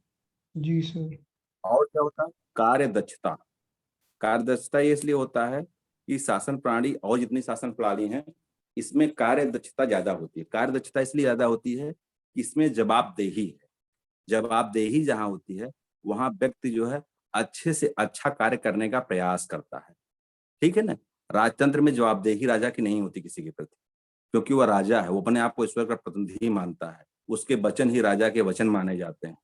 जी सर। और क्या होता है? कार्यदक्षता। कार्यदक्षता ये इसलिए होता है कि शासन प्रणाली और जितनी शासन प्रणाली हैं, इसमें कार्यदक्षता ज़्यादा होती है। कार्यदक्षता इसलिए ज़्यादा होती है कि इसमें जवाबदेही है। जवाबदेही जहाँ होती है, वहाँ व्यक्ति जो है अच्छे से अच्छा कार्य करने का प्रयास करता है। ठीक है ना? राजतंत्र में जवाबदेही राजा की नहीं होती किसी के प्रति। क्योंकि वह राजा है, वो अपने आप को ईश्वर का प्रतिनिधि मानता है, उसके वचन ही राजा के वचन माने जाते हैं,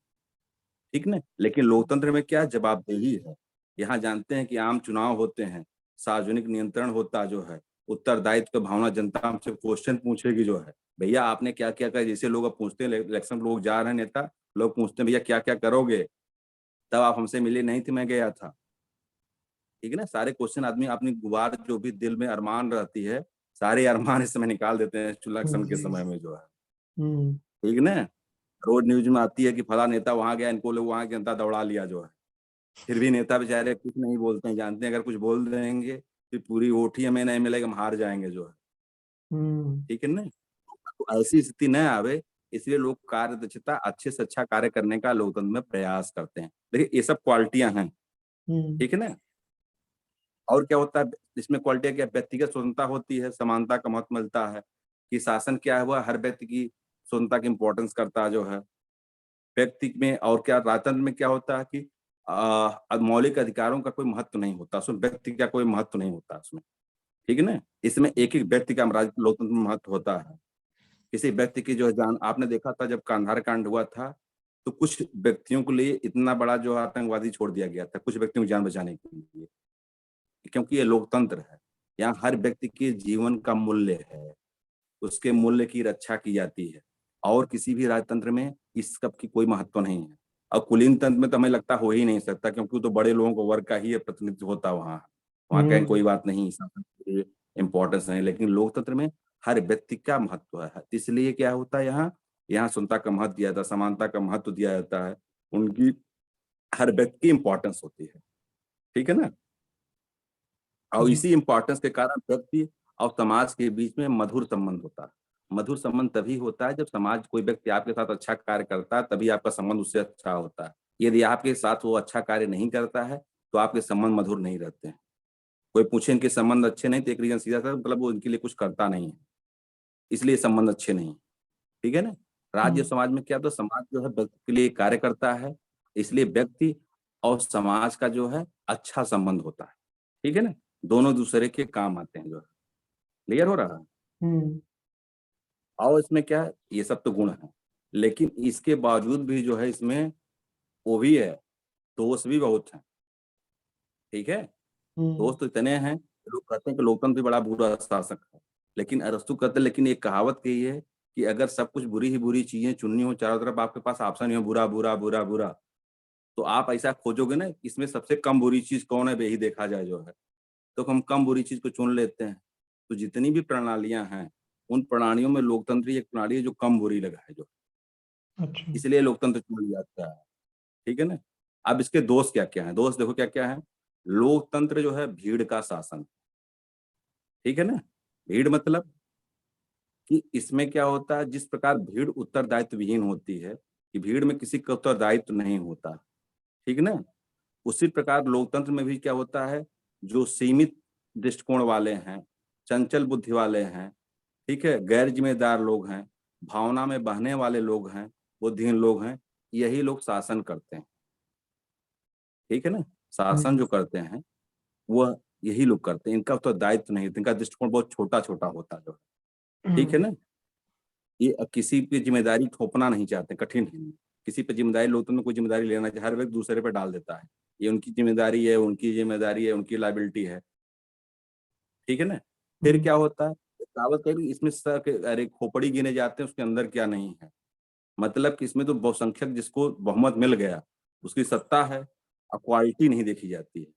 ठीक ना। लेकिन लोकतंत्र में क्या जवाबदेही है, यहाँ जानते हैं कि आम चुनाव होते हैं, सार्वजनिक नियंत्रण होता जो है, उत्तरदायित्व की भावना, जनता हमसे क्वेश्चन पूछेगी जो है, भैया आपने क्या क्या कहा, जैसे लोग अब पूछते हैं इलेक्शन, लोग जा रहे हैं नेता, लोग पूछते हैं भैया क्या क्या करोगे, तब आप हमसे मिले नहीं थे, मैं गया था, ठीक है ना। सारे क्वेश्चन आदमी अपनी गुबार जो भी दिल में अरमान रहती है, सारे अरमान इस समय निकाल देते हैं इलेक्शन के जी। समय में जो है, हम्म। ठीक ना। रोज न्यूज में आती है कि फला नेता वहां गया, इनको लोग वहां जनता दौड़ा लिया जो है, फिर भी नेता बेचारे कुछ नहीं बोलते हैं, जानते हैं अगर कुछ बोल देंगे फिर पूरी वोट ही हमें नहीं मिलेगा, हम हार जाएंगे जो है, हम्म। ठीक है ना। तो ऐसी स्थिति न आवे, इसलिए लोग कार्य दक्षता, अच्छे से अच्छा कार्य करने का लोकतंत्र में प्रयास करते हैं। देखिए ये सब क्वालिटियां हैं, हम्म। ठीक है ना। और क्या होता है इसमें, क्वालिटी क्या, व्यक्तिगत स्वतंत्रता होती है, समानता का महत्व मिलता है, कि शासन क्या हुआ हर व्यक्ति की स्वतंत्रता की इंपॉर्टेंस करता है जो है व्यक्ति में। और क्या राजतंत्र में क्या होता है कि मौलिक अधिकारों का कोई महत्व नहीं होता उसमें, व्यक्ति का कोई महत्व नहीं होता उसमें, ठीक है ना। इसमें एक एक व्यक्ति का लोकतंत्र में महत्व होता है। किसी व्यक्ति की जो है जान, आपने देखा था जब कांधार कांड हुआ था, तो कुछ व्यक्तियों के लिए इतना बड़ा जो आतंकवादी छोड़ दिया गया था, कुछ व्यक्तियों की जान बचाने के लिए, क्योंकि ये लोकतंत्र है। यहाँ हर व्यक्ति के जीवन का मूल्य है, उसके मूल्य की रक्षा की जाती है, और किसी भी राजतंत्र में इस सब की कोई महत्व नहीं है। और कुलीन तंत्र में तो हमें लगता हो ही नहीं सकता, क्योंकि वो तो बड़े लोगों को वर्ग का ही प्रतिनिधित्व होता वहाँ, वहाँ कहीं कोई बात नहीं, इम्पोर्टेंस नहीं। लेकिन लोकतंत्र में हर व्यक्ति का महत्व है, इसलिए क्या होता है यहाँ, यहाँ स्वतंत्रता का महत्व दिया जाता है, समानता का महत्व दिया जाता है, उनकी हर व्यक्ति की इंपॉर्टेंस होती है, ठीक है ना। और जी। इसी इंपॉर्टेंस के कारण व्यक्ति और समाज के बीच में मधुर संबंध होता है। मधुर संबंध तभी होता है जब समाज, कोई व्यक्ति आपके साथ अच्छा कार्य करता है, तभी आपका संबंध उससे अच्छा होता है। यदि आपके साथ वो अच्छा कार्य नहीं करता है, तो आपके संबंध मधुर नहीं रहते हैं। कोई पूछे इनके संबंध अच्छे नहीं, तो एक रीजन सीधा सा, मतलब वो इनके लिए कुछ करता नहीं है, इसलिए संबंध अच्छे नहीं है, ठीक है ना। राज्य हम्म। समाज में क्या, तो समाज जो है व्यक्ति के लिए कार्य करता है, इसलिए व्यक्ति और समाज का जो है अच्छा संबंध होता है, ठीक है ना। दोनों दूसरे के काम आते हैं जो है, क्लियर हो रहा है। हम्म। और इसमें क्या है, ये सब तो गुण है, लेकिन इसके बावजूद भी जो है इसमें वो भी है, दोष भी बहुत है, ठीक है। हम्म। दोष तो इतने हैं, लोग कहते हैं कि लोकतंत्र भी बड़ा बुरा शासक है, लेकिन अरस्तु कहते हैं, लेकिन एक कहावत कही है कि अगर सब कुछ बुरी ही बुरी चीजें चुननी हो, चारों तरफ आपके पास ऑप्शन ही हो बुरा बुरा बुरा बुरा, तो आप ऐसा खोजोगे ना इसमें सबसे कम बुरी चीज कौन है, वही देखा जाए जो है, तो हम कम बुरी चीज को चुन लेते हैं। तो जितनी भी प्रणालियां हैं, उन प्रणालियों में लोकतंत्र एक प्रणाली है जो कम बुरी लगा है जो, अच्छा। इसलिए लोकतंत्र चुन लिया जाता है, ठीक है ना। अब इसके दोष क्या क्या है, दोष देखो क्या क्या है। लोकतंत्र जो है भीड़ का शासन, ठीक है ना। भीड़ मतलब कि इसमें क्या होता है, जिस प्रकार भीड़ उत्तरदायित्व विहीन होती है, कि भीड़ में किसी का उत्तरदायित्व नहीं होता, ठीक ना। उसी प्रकार लोकतंत्र में भी क्या होता है, जो सीमित दृष्टिकोण वाले हैं, चंचल बुद्धि वाले हैं, ठीक है, गैर जिम्मेदार लोग हैं, भावना में बहने वाले लोग हैं, बुद्धिहीन लोग हैं, यही लोग शासन करते हैं, ठीक है ना। शासन हम्म। जो करते हैं वह यही लोग करते हैं, इनका तो दायित्व नहीं, इनका दृष्टिकोण बहुत छोटा छोटा होता है जो, ठीक है हम्म। ना। ये किसी पे जिम्मेदारी थोपना नहीं चाहते, कठिन है, किसी पे जिम्मेदारी, लोग में कोई जिम्मेदारी लेना चाहिए, हर व्यक्ति दूसरे पे डाल देता है, ये उनकी जिम्मेदारी है, उनकी जिम्मेदारी है, उनकी लाइबिलिटी है, ठीक है ना। फिर हम्म। क्या होता है, कहावत है कि इसमें अरे खोपड़ी गिने जाते हैं उसके अंदर क्या नहीं है, मतलब कि इसमें तो बहुसंख्यक जिसको बहुमत मिल गया उसकी सत्ता है, और क्वालिटी नहीं देखी जाती है,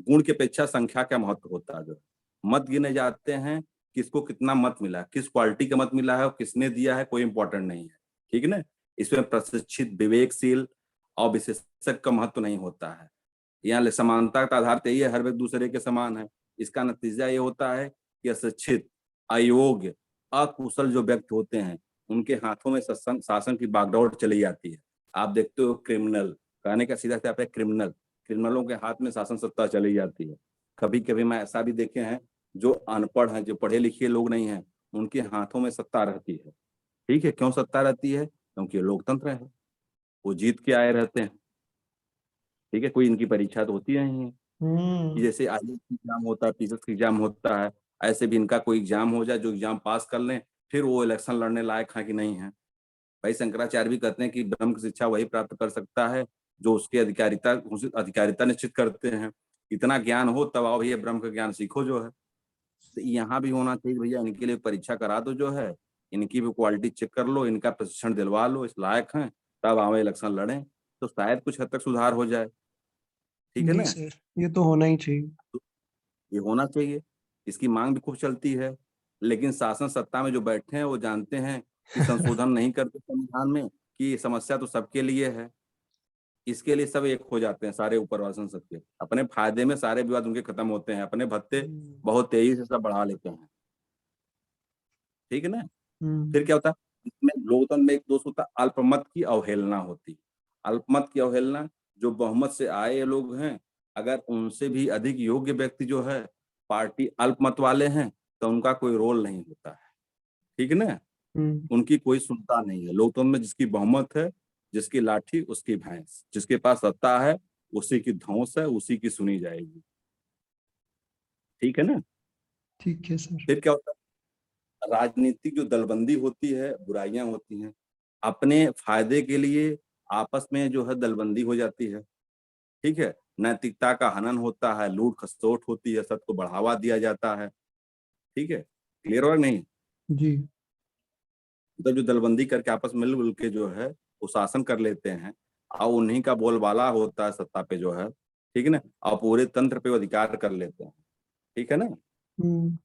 गुण की अपेक्षा संख्या का महत्व होता है जो, मत गिने जाते हैं, किसको कितना मत मिला, किस क्वालिटी का मत मिला है और किसने दिया है, कोई इंपॉर्टेंट नहीं है, ठीक है ना। इसमें प्रशिक्षित, विवेकशील और विशेषज्ञ का महत्व नहीं होता है। यहाँ समानता का आधार तो यही है, हर व्यक्ति दूसरे के समान है। इसका नतीजा ये होता है कि अशिक्षित, अयोग्य, अकुशल जो व्यक्ति होते हैं, उनके हाथों में शासन की बागडोर चली जाती है। आप देखते हो क्रिमिनल, कहने का सीधा सा क्रिमिनल, क्रिमिनलों के हाथ में शासन सत्ता चली जाती है। कभी कभी मैं ऐसा भी देखे हैं, जो अनपढ़ हैं, जो पढ़े लिखे लोग नहीं हैं, उनके हाथों में सत्ता रहती है, ठीक है। क्यों सत्ता रहती है, क्योंकि लोकतंत्र है, वो जीत के आए रहते हैं, ठीक है। कोई इनकी परीक्षा तो होती नहीं है, कि हम्म। जैसे आईएएस एग्जाम होता है, पीसीएस एग्जाम होता है, ऐसे भी इनका कोई एग्जाम हो जाए, जो एग्जाम पास कर लें, फिर वो इलेक्शन लड़ने लायक है कि नहीं है। भाई शंकराचार्य भी कहते हैं कि ब्रह्म की शिक्षा वही प्राप्त कर सकता है जो उसकी अधिकारिता निश्चित करते हैं। इतना ज्ञान हो तब आओ भैया ब्रह्म का ज्ञान सीखो जो है। तो यहाँ भी होना चाहिए भैया, इनके लिए परीक्षा करा दो जो है, इनकी भी क्वालिटी चेक कर लो, इनका प्रशिक्षण दिलवा लो, इस लायक हैं, तब आवे इलेक्शन लड़ें, तो शायद कुछ हद तक सुधार हो जाए। ठीक है जी ना? सर, ये तो होना ही चाहिए। तो ये होना चाहिए, इसकी मांग भी खूब चलती है। लेकिन शासन सत्ता में जो बैठे हैं वो जानते हैं कि संशोधन नहीं करते संविधान में, कि ये समस्या तो सबके लिए है। इसके लिए सब एक हो जाते हैं, सारे ऊपर वाले संसद के अपने फायदे में सारे विवाद उनके खत्म होते हैं, अपने भत्ते बहुत तेजी से सब बढ़ा लेते हैं। ठीक है ना? फिर क्या होता है, इसमें लोकतंत्र में एक दोष होता है, अल्पमत की अवहेलना होती। अल्पमत की अवहेलना, जो बहुमत से आए ये लोग हैं, अगर उनसे भी अधिक योग्य व्यक्ति जो है पार्टी अल्पमत वाले हैं, तो उनका कोई रोल नहीं होता है। ठीक है ना? हम्म। उनकी कोई सुनता नहीं है। लोकतंत्र में जिसकी बहुमत है, जिसकी लाठी उसकी भैंस, जिसके पास सत्ता है उसी की धौंस है, उसी की सुनी जाएगी। ठीक है ना? ठीक है सर। फिर क्या होता है, राजनीतिक जो दलबंदी होती है, बुराइयां होती हैं, अपने फायदे के लिए आपस में जो है दलबंदी हो जाती है। ठीक है? नैतिकता का हनन होता है, लूट खसोट होती है, सबको बढ़ावा दिया जाता है। ठीक है? क्लियर और नहीं? जी। मतलब जो दलबंदी करके आपस में मिलजुल के जो है वो शासन कर लेते हैं, और उन्हीं का बोलबाला होता है सत्ता पे जो है। ठीक है ना? और पूरे तंत्र पे वो अधिकार कर लेते हैं। ठीक है ना? हम्म।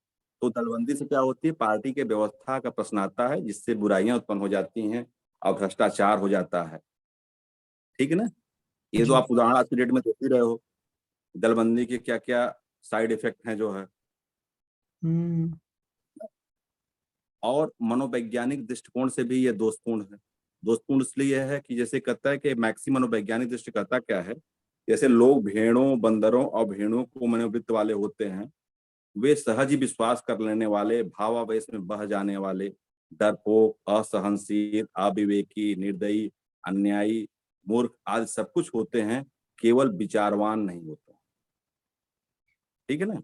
तो दलबंदी से क्या होती है, पार्टी के व्यवस्था का प्रश्न आता है, जिससे बुराइयां उत्पन्न हो जाती हैं और भ्रष्टाचार हो जाता है। ठीक है ना? ये तो जी। आप उदाहरण आज की डेट में देख ही रहे हो, दलबंदी के क्या क्या साइड इफेक्ट हैं जो है। हम्म। और मनोवैज्ञानिक दृष्टिकोण से भी ये दोषपूर्ण है। दोषपूर्ण इसलिए है कि जैसे कहता है कि मैक्सिम मनोवैज्ञानिक दृष्टि कहता क्या है, जैसे लोग भेड़ों, बंदरों और भेड़ों को मनोवृत्त वाले होते हैं, वे सहज ही विश्वास कर लेने वाले, भावावेश में बह जाने वाले, डरपोक, असहनशील, अविवेकी, निर्दयी, अन्यायी, मूर्ख आदि सब कुछ होते हैं, केवल विचारवान नहीं होते। ठीक है ना?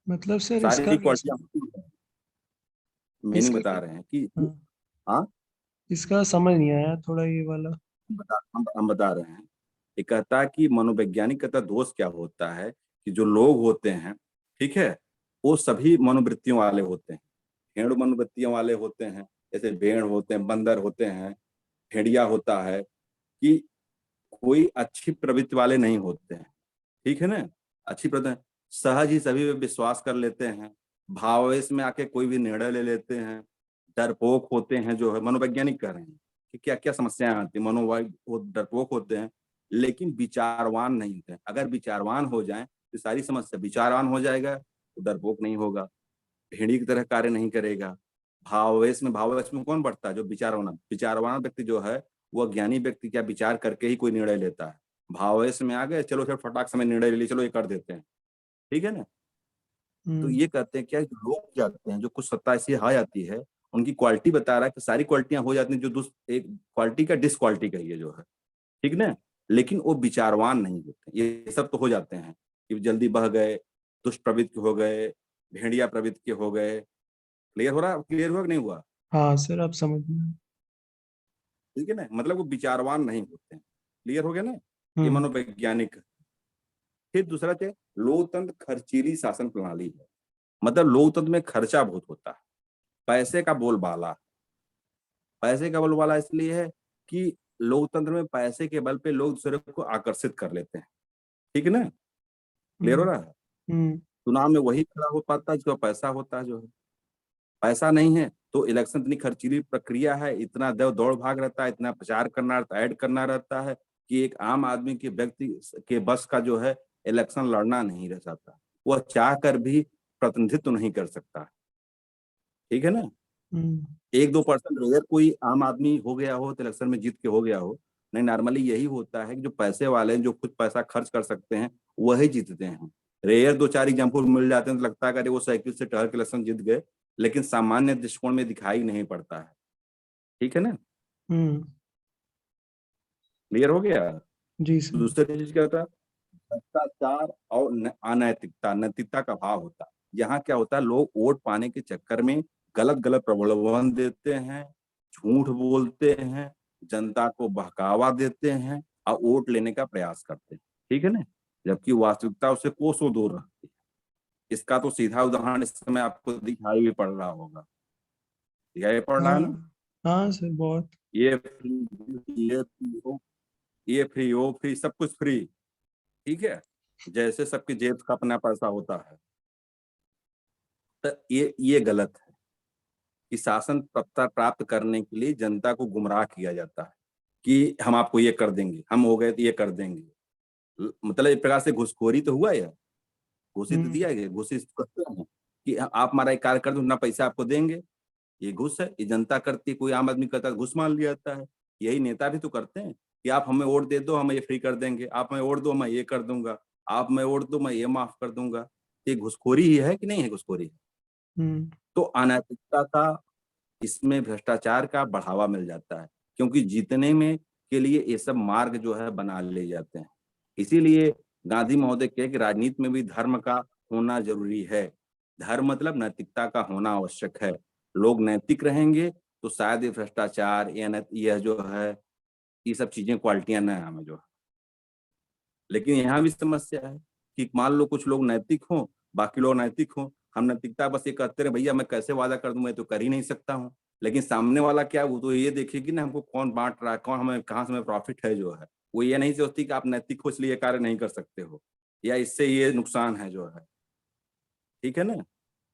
मतलब सर इसका सारी क्वालिटियां मीनिंग इसका बता रहे हैं कि हाँ, हाँ, इसका समझ नहीं आया थोड़ा ये वाला। हम बता रहे हैं। ये कहता है कि मनोवैज्ञानिक कहता दोष क्या होता है, कि जो लोग होते हैं, ठीक है, वो सभी मनोवृत्तियों वाले होते हैं। भेड़ मनोवृत्तियों वाले होते हैं, जैसे भेड़ होते हैं, बंदर होते हैं, भेड़िया होता है, कि कोई अच्छी प्रवृत्ति वाले नहीं होते हैं। ठीक है ना? अच्छी प्रवृत्ति, सहज ही सभी पे विश्वास कर लेते हैं, भावावेश में आके कोई भी निर्णय ले लेते हैं, डरपोक होते हैं जो है, मनोवैज्ञानिक कह रहे हैं कि क्या क्या समस्याएं आती हैं, मनोवैज्ञ वो डरपोक होते हैं, लेकिन विचारवान नहीं होते हैं। अगर विचारवान हो जाए तो सारी समस्या, विचारवान हो जाएगा तो डरपोक नहीं होगा, भेड़ी की तरह कार्य नहीं करेगा। भावावेश में कौन बढ़ता है, जो विचारवान व्यक्ति जो है, वह ज्ञानी व्यक्ति क्या विचार करके ही कोई निर्णय लेता है। भावावेश में आ गए, चलो फिर फटाक समय निर्णय ले लिया, चलो ये कर देते हैं। ठीक है ना? तो हम्म। ये कहते हैं क्या, जो लोग जाते हैं, जो कुछ सत्ता ऐसी आ जाती है, उनकी क्वालिटी बता रहा है कि सारी क्वालिटियां हो जाती हैं, जो एक क्वालिटी का डिसक्वालिटी कहिए जो है। ठीक ना? लेकिन वो विचारवान नहीं होते। ये सब तो हो जाते हैं कि जल्दी बह गए, दुष्ट प्रवृत्ति के हो गए, भेड़िया प्रवृत्ति के हो गए। क्लियर हुआ कि नहीं हुआ? हाँ सर, आप समझ में। ठीक है ना? मतलब वो विचारवान नहीं होते हैं। क्लियर हो गया ना? ये हम्म। मनोवैज्ञानिक। फिर दूसरा क्या है, लोकतंत्र खर्चीली शासन प्रणाली है। मतलब लोकतंत्र में खर्चा बहुत होता है, पैसे का बोलबाला। पैसे का बोलबाला इसलिए है कि लोकतंत्र में पैसे के बल पे लोग दूसरे को आकर्षित कर लेते हैं। ठीक है ना? क्लियर हो हम्म। रहा है? हम्म। चुनाव में वही खड़ा हो पाता है जिसका पैसा होता है जो है। पैसा नहीं है तो इलेक्शन इतनी खर्चीली प्रक्रिया है, इतना दौड़ भाग रहता है, इतना प्रचार करना रहता है, ऐड करना रहता है, कि एक आम आदमी के व्यक्ति के बस का जो है इलेक्शन लड़ना नहीं रह जाता। वह चाह कर भी प्रतिनिधित्व नहीं कर सकता। ठीक है ना? हम्म। 1-2% रेयर कोई आम आदमी हो गया हो तो इलेक्शन में जीत के हो गया हो। नहीं, नॉर्मली यही होता है कि जो पैसे वाले हैं, जो कुछ पैसा खर्च कर सकते हैं, वही जीतते हैं। रेयर 2-4 एग्जाम्पल मिल जाते हैं तो लगता है कि अरे वो साइकिल से टहल के इलेक्शन जीत गए, लेकिन सामान्य दृष्टिकोण में दिखाई नहीं पड़ता है। ठीक है ना? हम्म। क्लियर हो गया? जी सर। दूसरी चीज क्या होता है, भ्रष्टाचार और अनैतिकता, नैतिकता का अभाव होता है। यहाँ क्या होता है, लोग वोट पाने के चक्कर में गलत गलत प्रलोभन देते हैं, झूठ बोलते हैं, जनता को बहकावा देते हैं और वोट लेने का प्रयास करते हैं, ठीक है ना, जबकि वास्तविकता उससे कोसों दूर रहती है। इसका तो सीधा उदाहरण इस समय आपको दिखाई भी पड़ रहा होगा, दिखाई पड़ रहा है ना। हाँ हाँ सर, बहुत। ये फ्री, ये फ्री हो, ये फ्री हो, फ्री, सब कुछ फ्री, ठीक है, जैसे सबके जेब का अपना पैसा होता है। तो ये गलत है कि शासन सत्ता प्राप्त करने के लिए जनता को गुमराह किया जाता है कि हम आपको ये कर देंगे, हम हो गए तो ये कर देंगे। मतलब एक प्रकार से घुसखोरी तो हुआ, यह घुसी तो हम्म दिया गया, घुसी करते हैं कि आप हमारा एक कार्य कर दो ना, पैसा आपको देंगे। ये घुस है, ये जनता करती है, कोई आम आदमी करता है घुस मान लिया जाता है। यही नेता भी तो करते हैं कि आप हमें वोट दे दो, हम ये फ्री कर देंगे, आप हमें वोट दो मैं ये कर दूंगा, आप मैं वोट दो मैं ये माफ कर दूंगा। ये घुसखोरी ही है कि नहीं है घुसखोरी। हम्म तो अनैतिकता का, इसमें भ्रष्टाचार का बढ़ावा मिल जाता है, क्योंकि जीतने में के लिए ये सब मार्ग जो है बना ले जाते हैं। इसीलिए गांधी महोदय कहे कि राजनीति में भी धर्म का होना जरूरी है। धर्म मतलब नैतिकता का होना आवश्यक है। लोग नैतिक रहेंगे तो शायद ये भ्रष्टाचार, यह जो है, ये सब चीजें क्वालिटियां न हमें जो है। लेकिन यहाँ भी समस्या है कि मान लो कुछ लोग नैतिक हों, बाकी लोग नैतिक हों, हम नैतिकता बस ये कहते रहे भैया मैं कैसे वादा कर दूं, मैं तो कर ही नहीं सकता हूँ। लेकिन सामने वाला क्या, वो तो ये देखेगी ना हमको कौन बांट रहा है, कौन हमें कहाँ से हमें प्रॉफिट है जो है। वो ये नहीं सोचती कि आप नैतिक हो इसलिए ये कार्य नहीं कर सकते हो, या इससे ये नुकसान है जो है, ठीक है ना।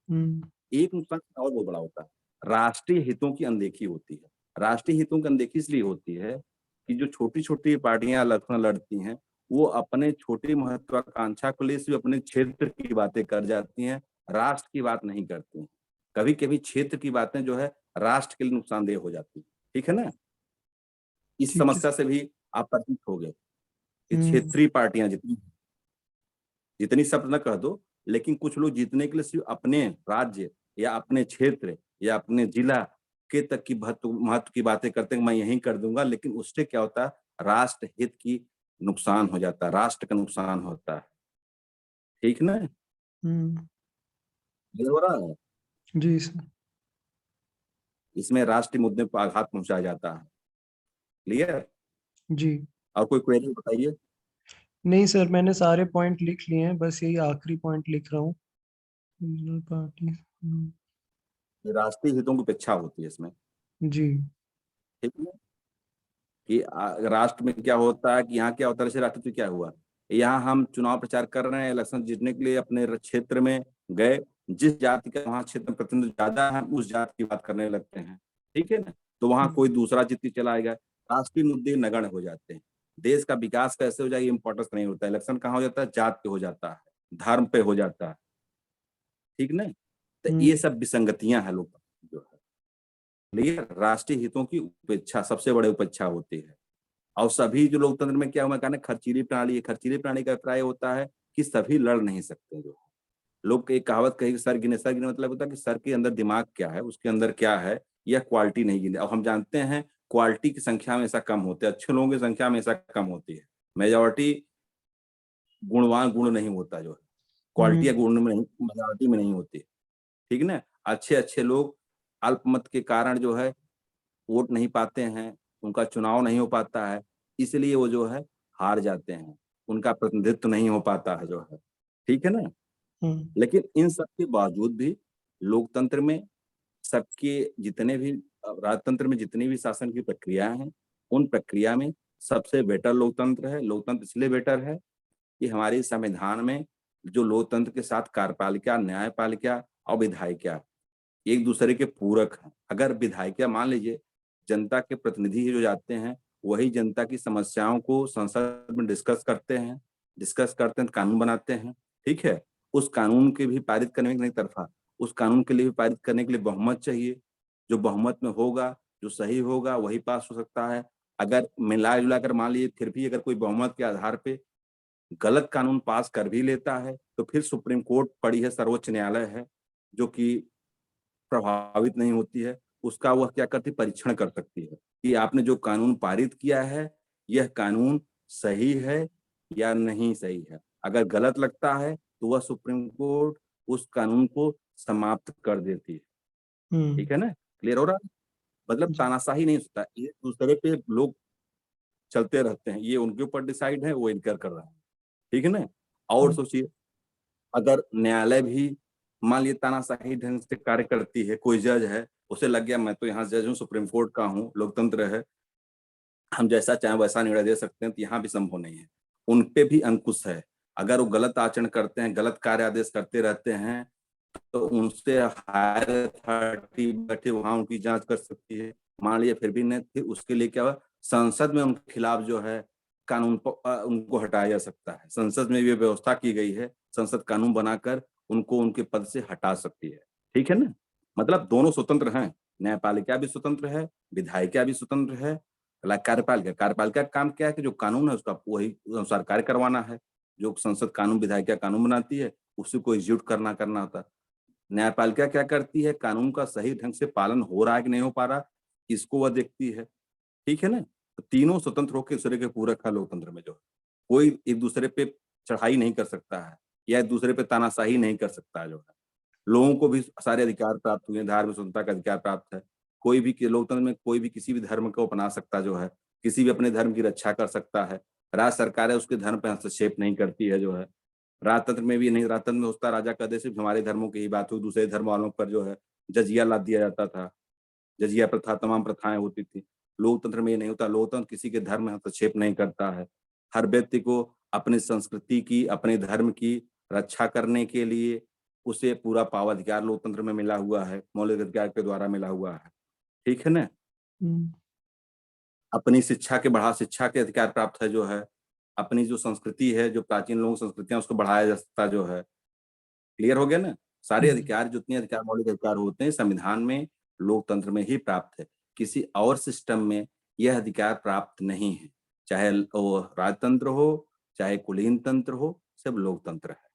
हम्म एक नुकसान और बहुत बड़ा होता है, राष्ट्रीय हितों की अनदेखी होती है। राष्ट्रीय हितों की अनदेखी इसलिए होती है कि जो छोटी छोटी पार्टियां इलेक्शन लड़ती हैं, वो अपने छोटी महत्वाकांक्षा को लिए सिर्फ अपने क्षेत्र की बातें कर जाती हैं, राष्ट्र की बात नहीं करती हैं। कभी कभी क्षेत्र की बातें जो है राष्ट्र के लिए नुकसानदेह हो जाती है, ठीक है ना। इस ठीक है। समस्या से भी आप परिचित हो गए कि हम्म क्षेत्रीय पार्टियां जितनी जितनी सब न कह दो, लेकिन कुछ लोग जीतने के लिए सिर्फ अपने राज्य या अपने क्षेत्र या अपने जिला के तक की महत्व महत्व की बातें करते हैं, मैं यही कर दूंगा, लेकिन उससे क्या होता है, राष्ट्र हित की नुकसान हो जाता है, राष्ट्र का नुकसान होता है, ठीक ना। हम्म ये हो रहा है, जी सर। इसमें राष्ट्रीय मुद्दे पर आघात पहुंचाया जाता है। क्लियर। जी। और कोई क्वेरी बताइए। नहीं सर, मैंने सारे पॉइंट लिख लिए हैं, बस यही आखिरी पॉइंट लिख रहा हूँ। Regional party. ये राष्ट्रीय हितों की उपेक्षा होती है इसमें, जी। ठीक है। कि राष्ट्र में क्या होता है, कि यहाँ क्या होता है, जैसे राष्ट्र में क्या हुआ, यहाँ हम चुनाव प्रचार कर रहे हैं, इलेक्शन जीतने के लिए अपने क्षेत्र में गए, जिस जाति का वहाँ क्षेत्र में प्रतिनिधि ज्यादा है उस जाति की बात करने लगते हैं, ठीक है ना। तो वहाँ हम्म कोई दूसरा जीत के चला आएगा, राष्ट्रीय मुद्दे नगण्य हो जाते हैं। देश का विकास कैसे हो जाए इंपॉर्टेंस नहीं होता, इलेक्शन कहाँ हो जाता है, जात पे हो जाता है, धर्म पे हो जाता है, ठीक ना। तो ये हम्म सब विसंगतियां हैं लोग जो है, लिए राष्ट्रीय हितों की उपेक्षा सबसे बड़ी उपेक्षा होती है। और सभी जो लोकतंत्र में क्या हुआ, कहना खर्चीली प्रणाली है, खर्चीली प्रणाली का अभिप्राय होता है कि सभी लड़ नहीं सकते। जो लोग एक कहावत कही, सर गिने मतलब होता है कि सर के अंदर दिमाग क्या है, उसके अंदर क्या है, यह क्वालिटी नहीं गिने। अब हम जानते हैं क्वालिटी की संख्या में ऐसा कम होते है, अच्छे लोगों की संख्या में ऐसा कम होती है। मेजोरिटी गुणवान गुण नहीं होता जो है, क्वालिटी या हम्म गुण में नहीं, मेजोरिटी में नहीं होती, ठीक ना। अच्छे अच्छे लोग अल्पमत के कारण जो है वोट नहीं पाते हैं, उनका चुनाव नहीं हो पाता है, इसलिए वो जो है हार जाते हैं, उनका प्रतिनिधित्व नहीं हो पाता है जो है, ठीक है ना। हम्म लेकिन इन सब के बावजूद भी लोकतंत्र में सबके जितने भी राजतंत्र में जितनी भी शासन की प्रक्रियाएं हैं, उन प्रक्रिया में सबसे बेटर लोकतंत्र है। लोकतंत्र इसलिए बेटर है कि हमारे संविधान में जो लोकतंत्र के साथ कार्यपालिका, न्यायपालिका और विधायिका एक दूसरे के पूरक हैं। अगर विधायिका मान लीजिए जनता के प्रतिनिधि जो जाते हैं, वही जनता की समस्याओं को संसद में डिस्कस करते हैं, कानून बनाते हैं, ठीक है। उस कानून के भी पारित करने के नहीं तरफा, उस कानून के लिए भी पारित करने के लिए बहुमत चाहिए। जो बहुमत में होगा, जो सही होगा वही पास हो सकता है। अगर मिला जुला कर मान लीजिए फिर भी अगर कोई बहुमत के आधार पे गलत कानून पास कर भी लेता है, तो फिर सुप्रीम कोर्ट पड़ी है, सर्वोच्च न्यायालय है, जो कि प्रभावित नहीं होती है। उसका वह क्या करती, परीक्षण कर सकती है कि आपने जो कानून पारित किया है, यह कानून सही है या नहीं सही है। अगर गलत लगता है तो वह सुप्रीम कोर्ट उस कानून को समाप्त कर देती है। ठीक है ना, क्लियर हो रहा है? मतलब जी। तानाशाही नहीं होता, एक दूसरे पे लोग चलते रहते हैं, ये उनके ऊपर डिसाइड है, वो इनकर कर रहा है। ठीक है ना? और सोचिए, अगर न्यायालय भी मान लीजिए तानाशाही ढंग से कार्य करती है, कोई जज है, उसे लग गया मैं तो यहाँ जज हूँ, सुप्रीम कोर्ट का हूँ, लोकतंत्र है, हम जैसा चाहें वैसा निर्णय दे सकते हैं, तो यहाँ भी संभव नहीं है। उन पे भी अंकुश है। अगर वो गलत आचरण करते हैं, गलत कार्य आदेश करते रहते हैं, तो उनसे हायर अथॉरिटी बैठे वहां उनकी जांच कर सकती है। मान लीजिए फिर भी नहीं, फिर उसके लिए क्या हुआ, संसद में उनके खिलाफ जो है कानून उनको हटाया जा सकता है। संसद में ये व्यवस्था की गई है, संसद कानून बनाकर उनको उनके पद से हटा सकती है। ठीक है ना? मतलब दोनों स्वतंत्र हैं, न्यायपालिका भी स्वतंत्र है, विधायिका भी स्वतंत्र है। कार्यपालिका का काम क्या है कि जो कानून है उसका वही अनुसार कार्य करवाना है। जो संसद कानून विधायिका कानून बनाती है, उसी को एग्जीक्यूट करना होता है। न्यायपालिका क्या करती है, कानून का सही ढंग से पालन हो रहा है कि नहीं हो पा रहा, इसको वह देखती है। ठीक है ना? तो तीनों स्वतंत्र होकर दूसरे के पूरक है लोकतंत्र में। जो कोई एक दूसरे पे चढ़ाई नहीं कर सकता है या एक दूसरे पे तानाशाही नहीं कर सकता है। जो है लोगों को भी सारे अधिकार प्राप्त हुए हैं, धार्मिक स्वतंत्रता का अधिकार प्राप्त है। कोई भी लोकतंत्र में कोई भी किसी भी धर्म को अपना सकता, जो है किसी भी अपने धर्म की रक्षा कर सकता है। राज्य सरकारें उसके धर्म पे हस्तक्षेप नहीं करती है। जो है राजतंत्र में भी नहीं, राजतंत्र में होता राजा का आदेश सिर्फ हमारे धर्मों की ही बात हुई, दूसरे धर्म वालों पर जो है जजिया लाद दिया जाता था। जजिया प्रथा, तमाम प्रथाएं होती थी। लोकतंत्र में ये नहीं होता, लोकतंत्र किसी के धर्म में हस्तक्षेप नहीं करता है। हर व्यक्ति को अपनी संस्कृति की, अपने धर्म की रक्षा करने के लिए उसे पूरा पावधिकार लोकतंत्र में मिला हुआ है, मौलिक अधिकार के द्वारा मिला हुआ है। ठीक है ना? अपनी शिक्षा के अधिकार प्राप्त है। जो है अपनी जो संस्कृति है, जो प्राचीन लोक संस्कृतियां, उसको बढ़ाया जा सकता जो है। क्लियर हो गया ना? सारे अधिकार, जितने अधिकार मौलिक अधिकार होते हैं संविधान में, लोकतंत्र में ही प्राप्त है। किसी और सिस्टम में यह अधिकार प्राप्त नहीं है। चाहे वो राजतंत्र हो, चाहे कुलीन तंत्र हो, सब लोकतंत्र है।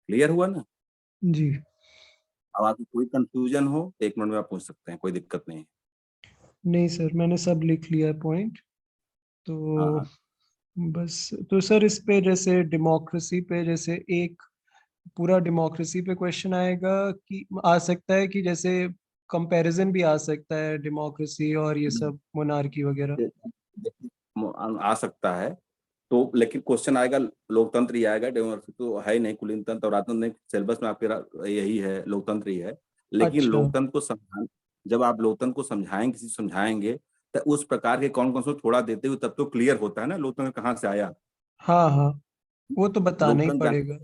क्लियर हुआ ना? जी। अब आपको कोई कंफ्यूजन हो तो 1 मिनट में आप पूछ सकते हैं, कोई दिक्कत नहीं है। नहीं सर, मैंने सब लिख लिया है पॉइंट। हाँ तो हाँ। बस, तो सर इस पे जैसे डेमोक्रेसी पे जैसे एक पूरा डेमोक्रेसी पे क्वेश्चन आएगा कि आ सकता है कि जैसे कंपैरिजन भी आ सकता है डेमोक्रेसी और ये सब मोनार्की वगैरह। आ सकता है, तो लेकिन क्वेश्चन आएगा, लोकतंत्र ही आएगा, डेमोक्रेसी तो है ही नहीं, कुलीन तंत्र और राजतंत्र नहीं, सिलेबस में आपके यही है, लोकतंत्र ही है। लेकिन अच्छा। लोकतंत्र को समझा, जब आप लोकतंत्र को समझाएंगे, किसी समझाएंगे, तो उस प्रकार के कौन कौन से थोड़ा देते हुए तब तो क्लियर होता है ना लोकतंत्र कहाँ से आया। हाँ हाँ, वो तो बताना ही लोकतंत्र पड़ेगा।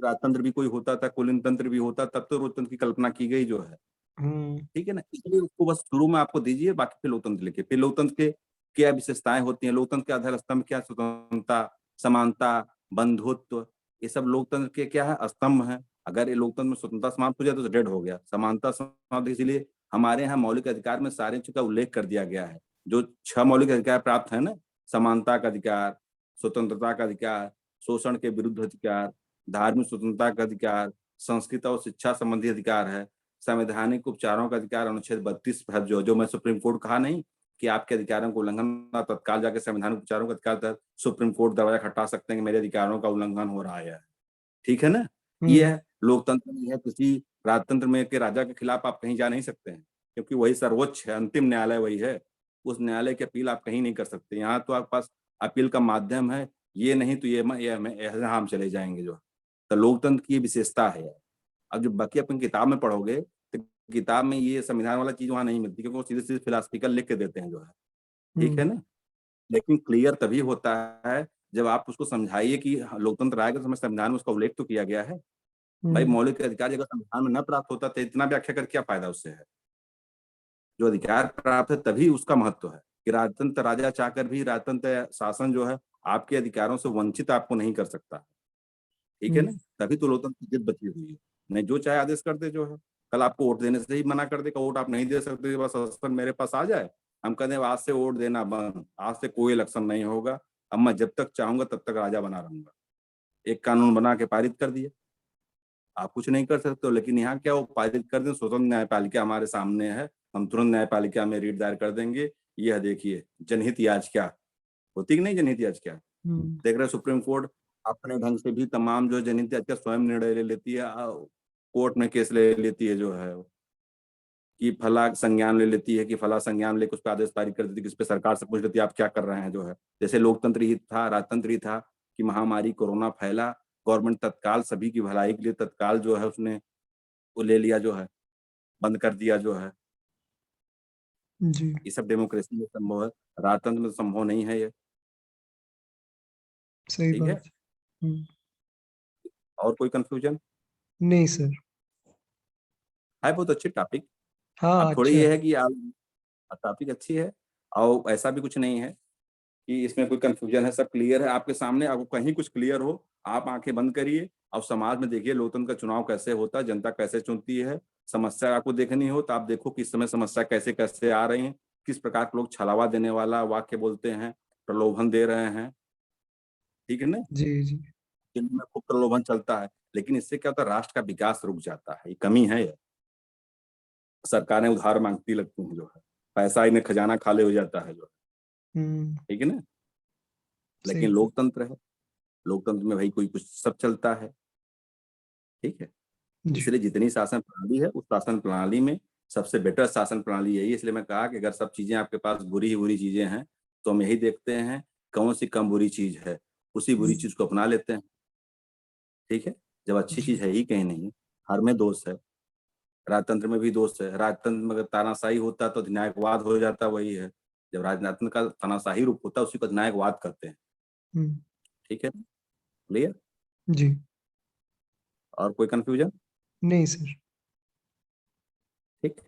राजतंत्र भी कोई होता था, कुलीन तंत्र भी होता, तब तो लोकतंत्र की कल्पना की गई जो है। हम्म। ठीक है ना? इसलिए उसको बस शुरू में आपको दीजिए, बाकी फिर लोकतंत्र लिखिए। फिर लोकतंत्र के क्या विशेषताएं होती हैं, लोकतंत्र के आधार स्तंभ क्या, स्वतंत्रता, समानता, बंधुत्व, ये सब लोकतंत्र के क्या है, स्तंभ है। अगर ये लोकतंत्र में स्वतंत्रता समाप्त हो जाए तो डेड हो गया, समानता समाप्त। इसीलिए हमारे यहाँ मौलिक अधिकार में सारे चीज का उल्लेख कर दिया गया है। जो 6 मौलिक अधिकार प्राप्त है ना, समानता का अधिकार, स्वतंत्रता का अधिकार, शोषण के विरुद्ध अधिकार, धार्मिक स्वतंत्रता का अधिकार, संस्कृत और शिक्षा संबंधी अधिकार है, संवैधानिक उपचारों का अधिकार अनुच्छेद 32 है, जो मैं सुप्रीम कोर्ट कहा नहीं कि आपके अधिकारों को उल्लंघन, तत्काल जाकर संवैधानिक उपचारों का अधिकार तहत सुप्रीम कोर्ट दरवाजा खटका सकते हैं कि मेरे अधिकारों का उल्लंघन हो रहा है। ठीक है ना? ये हम्म। है लोकतंत्र में है, किसी राजतंत्र में के राजा के खिलाफ आप कहीं जा नहीं सकते हैं, क्योंकि वही सर्वोच्च है, अंतिम न्यायालय वही है। उस न्यायालय की अपील आप कहीं नहीं कर सकते। यहाँ तो आपके पास अपील का माध्यम है, ये नहीं तो ये हम चले जाएंगे। जो तो लोकतंत्र की विशेषता है। अब जो बाकी अपन किताब में पढ़ोगे तो किताब में ये संविधान वाला चीज वहां नहीं मिलती, क्योंकि वो सीधे सीधे फिलासफिकल लिख के देते हैं। जो है ठीक है हम्म। ना? लेकिन क्लियर तभी होता है जब आप उसको समझाइए कि लोकतंत्र आएगा तो हमें संविधान में उसका उल्लेख तो किया गया है। भाई हम्म। मौलिक अधिकार अगर संविधान में न प्राप्त होता तो इतना व्याख्या कर क्या फायदा उससे है। जो अधिकार प्राप्त है तभी उसका महत्व है कि राजतंत्र राजा चाहकर भी राजतंत्र शासन जो है आपके अधिकारों से वंचित आपको नहीं कर सकता। ठीक है हम्म। ना? तभी तो लोकतंत्र की जिद बची हुई है। नहीं जो चाहे आदेश कर दे। जो है कल आपको वोट देने से ही मना कर देगा, वोट आप नहीं दे सकते, बस हस्बैंड मेरे पास आ जाए, हम कहते हैं आज से वोट देना बंद, आज से कोई इलेक्शन नहीं होगा, अब मैं जब तक चाहूंगा तब तक राजा बना रहूंगा। एक कानून बना के पारित कर दिया, आप कुछ नहीं कर सकते हो। लेकिन यहाँ क्या, वो पारित कर दें, स्वतंत्र न्यायपालिका हमारे सामने है, हम तुरंत न्यायपालिका में रीट दायर कर देंगे। यह देखिए जनहित याचिका होती कि नहीं, जनहित याचिका हम्म। देख रहे सुप्रीम कोर्ट अपने ढंग से भी तमाम जो जनहित याचिका स्वयं निर्णय ले लेती है, कोर्ट में केस ले लेती है जो है, कि फला संज्ञान ले लेती है, कि फला संज्ञान लेकर उस पर आदेश पारित कर देती है, कि इस पे सरकार से पूछ लेती है आप क्या कर रहे हैं जो है। जैसे लोकतंत्र ही था, राजतंत्र ही था कि महामारी कोरोना फैला, गवर्नमेंट तत्काल सभी की भलाई के लिए तत्काल जो है उसने वो ले लिया जो है, बंद कर दिया जो है। जी, ये सब डेमोक्रेसी में संभव है, राजतंत्र में तो संभव नहीं है ये। सही ठीक बात है। है। हुँ, और कोई कंफ्यूजन नहीं सर। है? बहुत अच्छी टॉपिक। अब हाँ, थोड़ी अच्छा ये है। है कि आप, टॉपिक अच्छी है, और ऐसा भी कुछ नहीं है कि इसमें कोई कंफ्यूजन है, सब क्लियर है आपके सामने। आपको कहीं कुछ क्लियर हो, आप आंखें बंद करिए और समाज में देखिए लोकतंत्र का चुनाव कैसे होता है, जनता कैसे चुनती है। समस्या आपको देखनी हो तो आप देखो कि इस समय समस्या कैसे कैसे आ रही है, किस प्रकार के लोग छलावा देने वाला वाक्य बोलते हैं, प्रलोभन दे रहे हैं। ठीक है ना? जी, जी। जिनमें खूब प्रलोभन चलता है, लेकिन इससे क्या होता है, राष्ट्र का विकास रुक जाता है, ये कमी है ये। सरकारें उधार मांगती लगती हैं जो है, पैसा इन्हें खजाना खाली हो जाता है जो है। हुँ, ठीक है ना? सही लेकिन बात। लोकतंत्र है, लोकतंत्र में भाई कोई कुछ सब चलता है। ठीक है। जी, इसलिए जितनी शासन प्रणाली है, उस शासन प्रणाली में सबसे बेटर शासन प्रणाली यही है। इसलिए मैं कहा कि अगर सब चीजें आपके पास बुरी ही बुरी चीजें हैं, तो हम यही देखते हैं कौन सी कम बुरी चीज है, उसी बुरी चीज को अपना लेते हैं। ठीक है। जब अच्छी जी, चीज है ही कहीं नहीं, हर में दोष है। राजतंत्र में भी दोष है। राजतंत्र में अगर तानाशाही होता तो अधिनायकवाद हो जाता, वही है। जब राजतंत्र का तानाशाही रूप होता है, उसी को अधिनायकवाद करते हैं। हुँ, ठीक है। क्लियर? जी, और कोई कंफ्यूजन? नहीं सर। ठीक।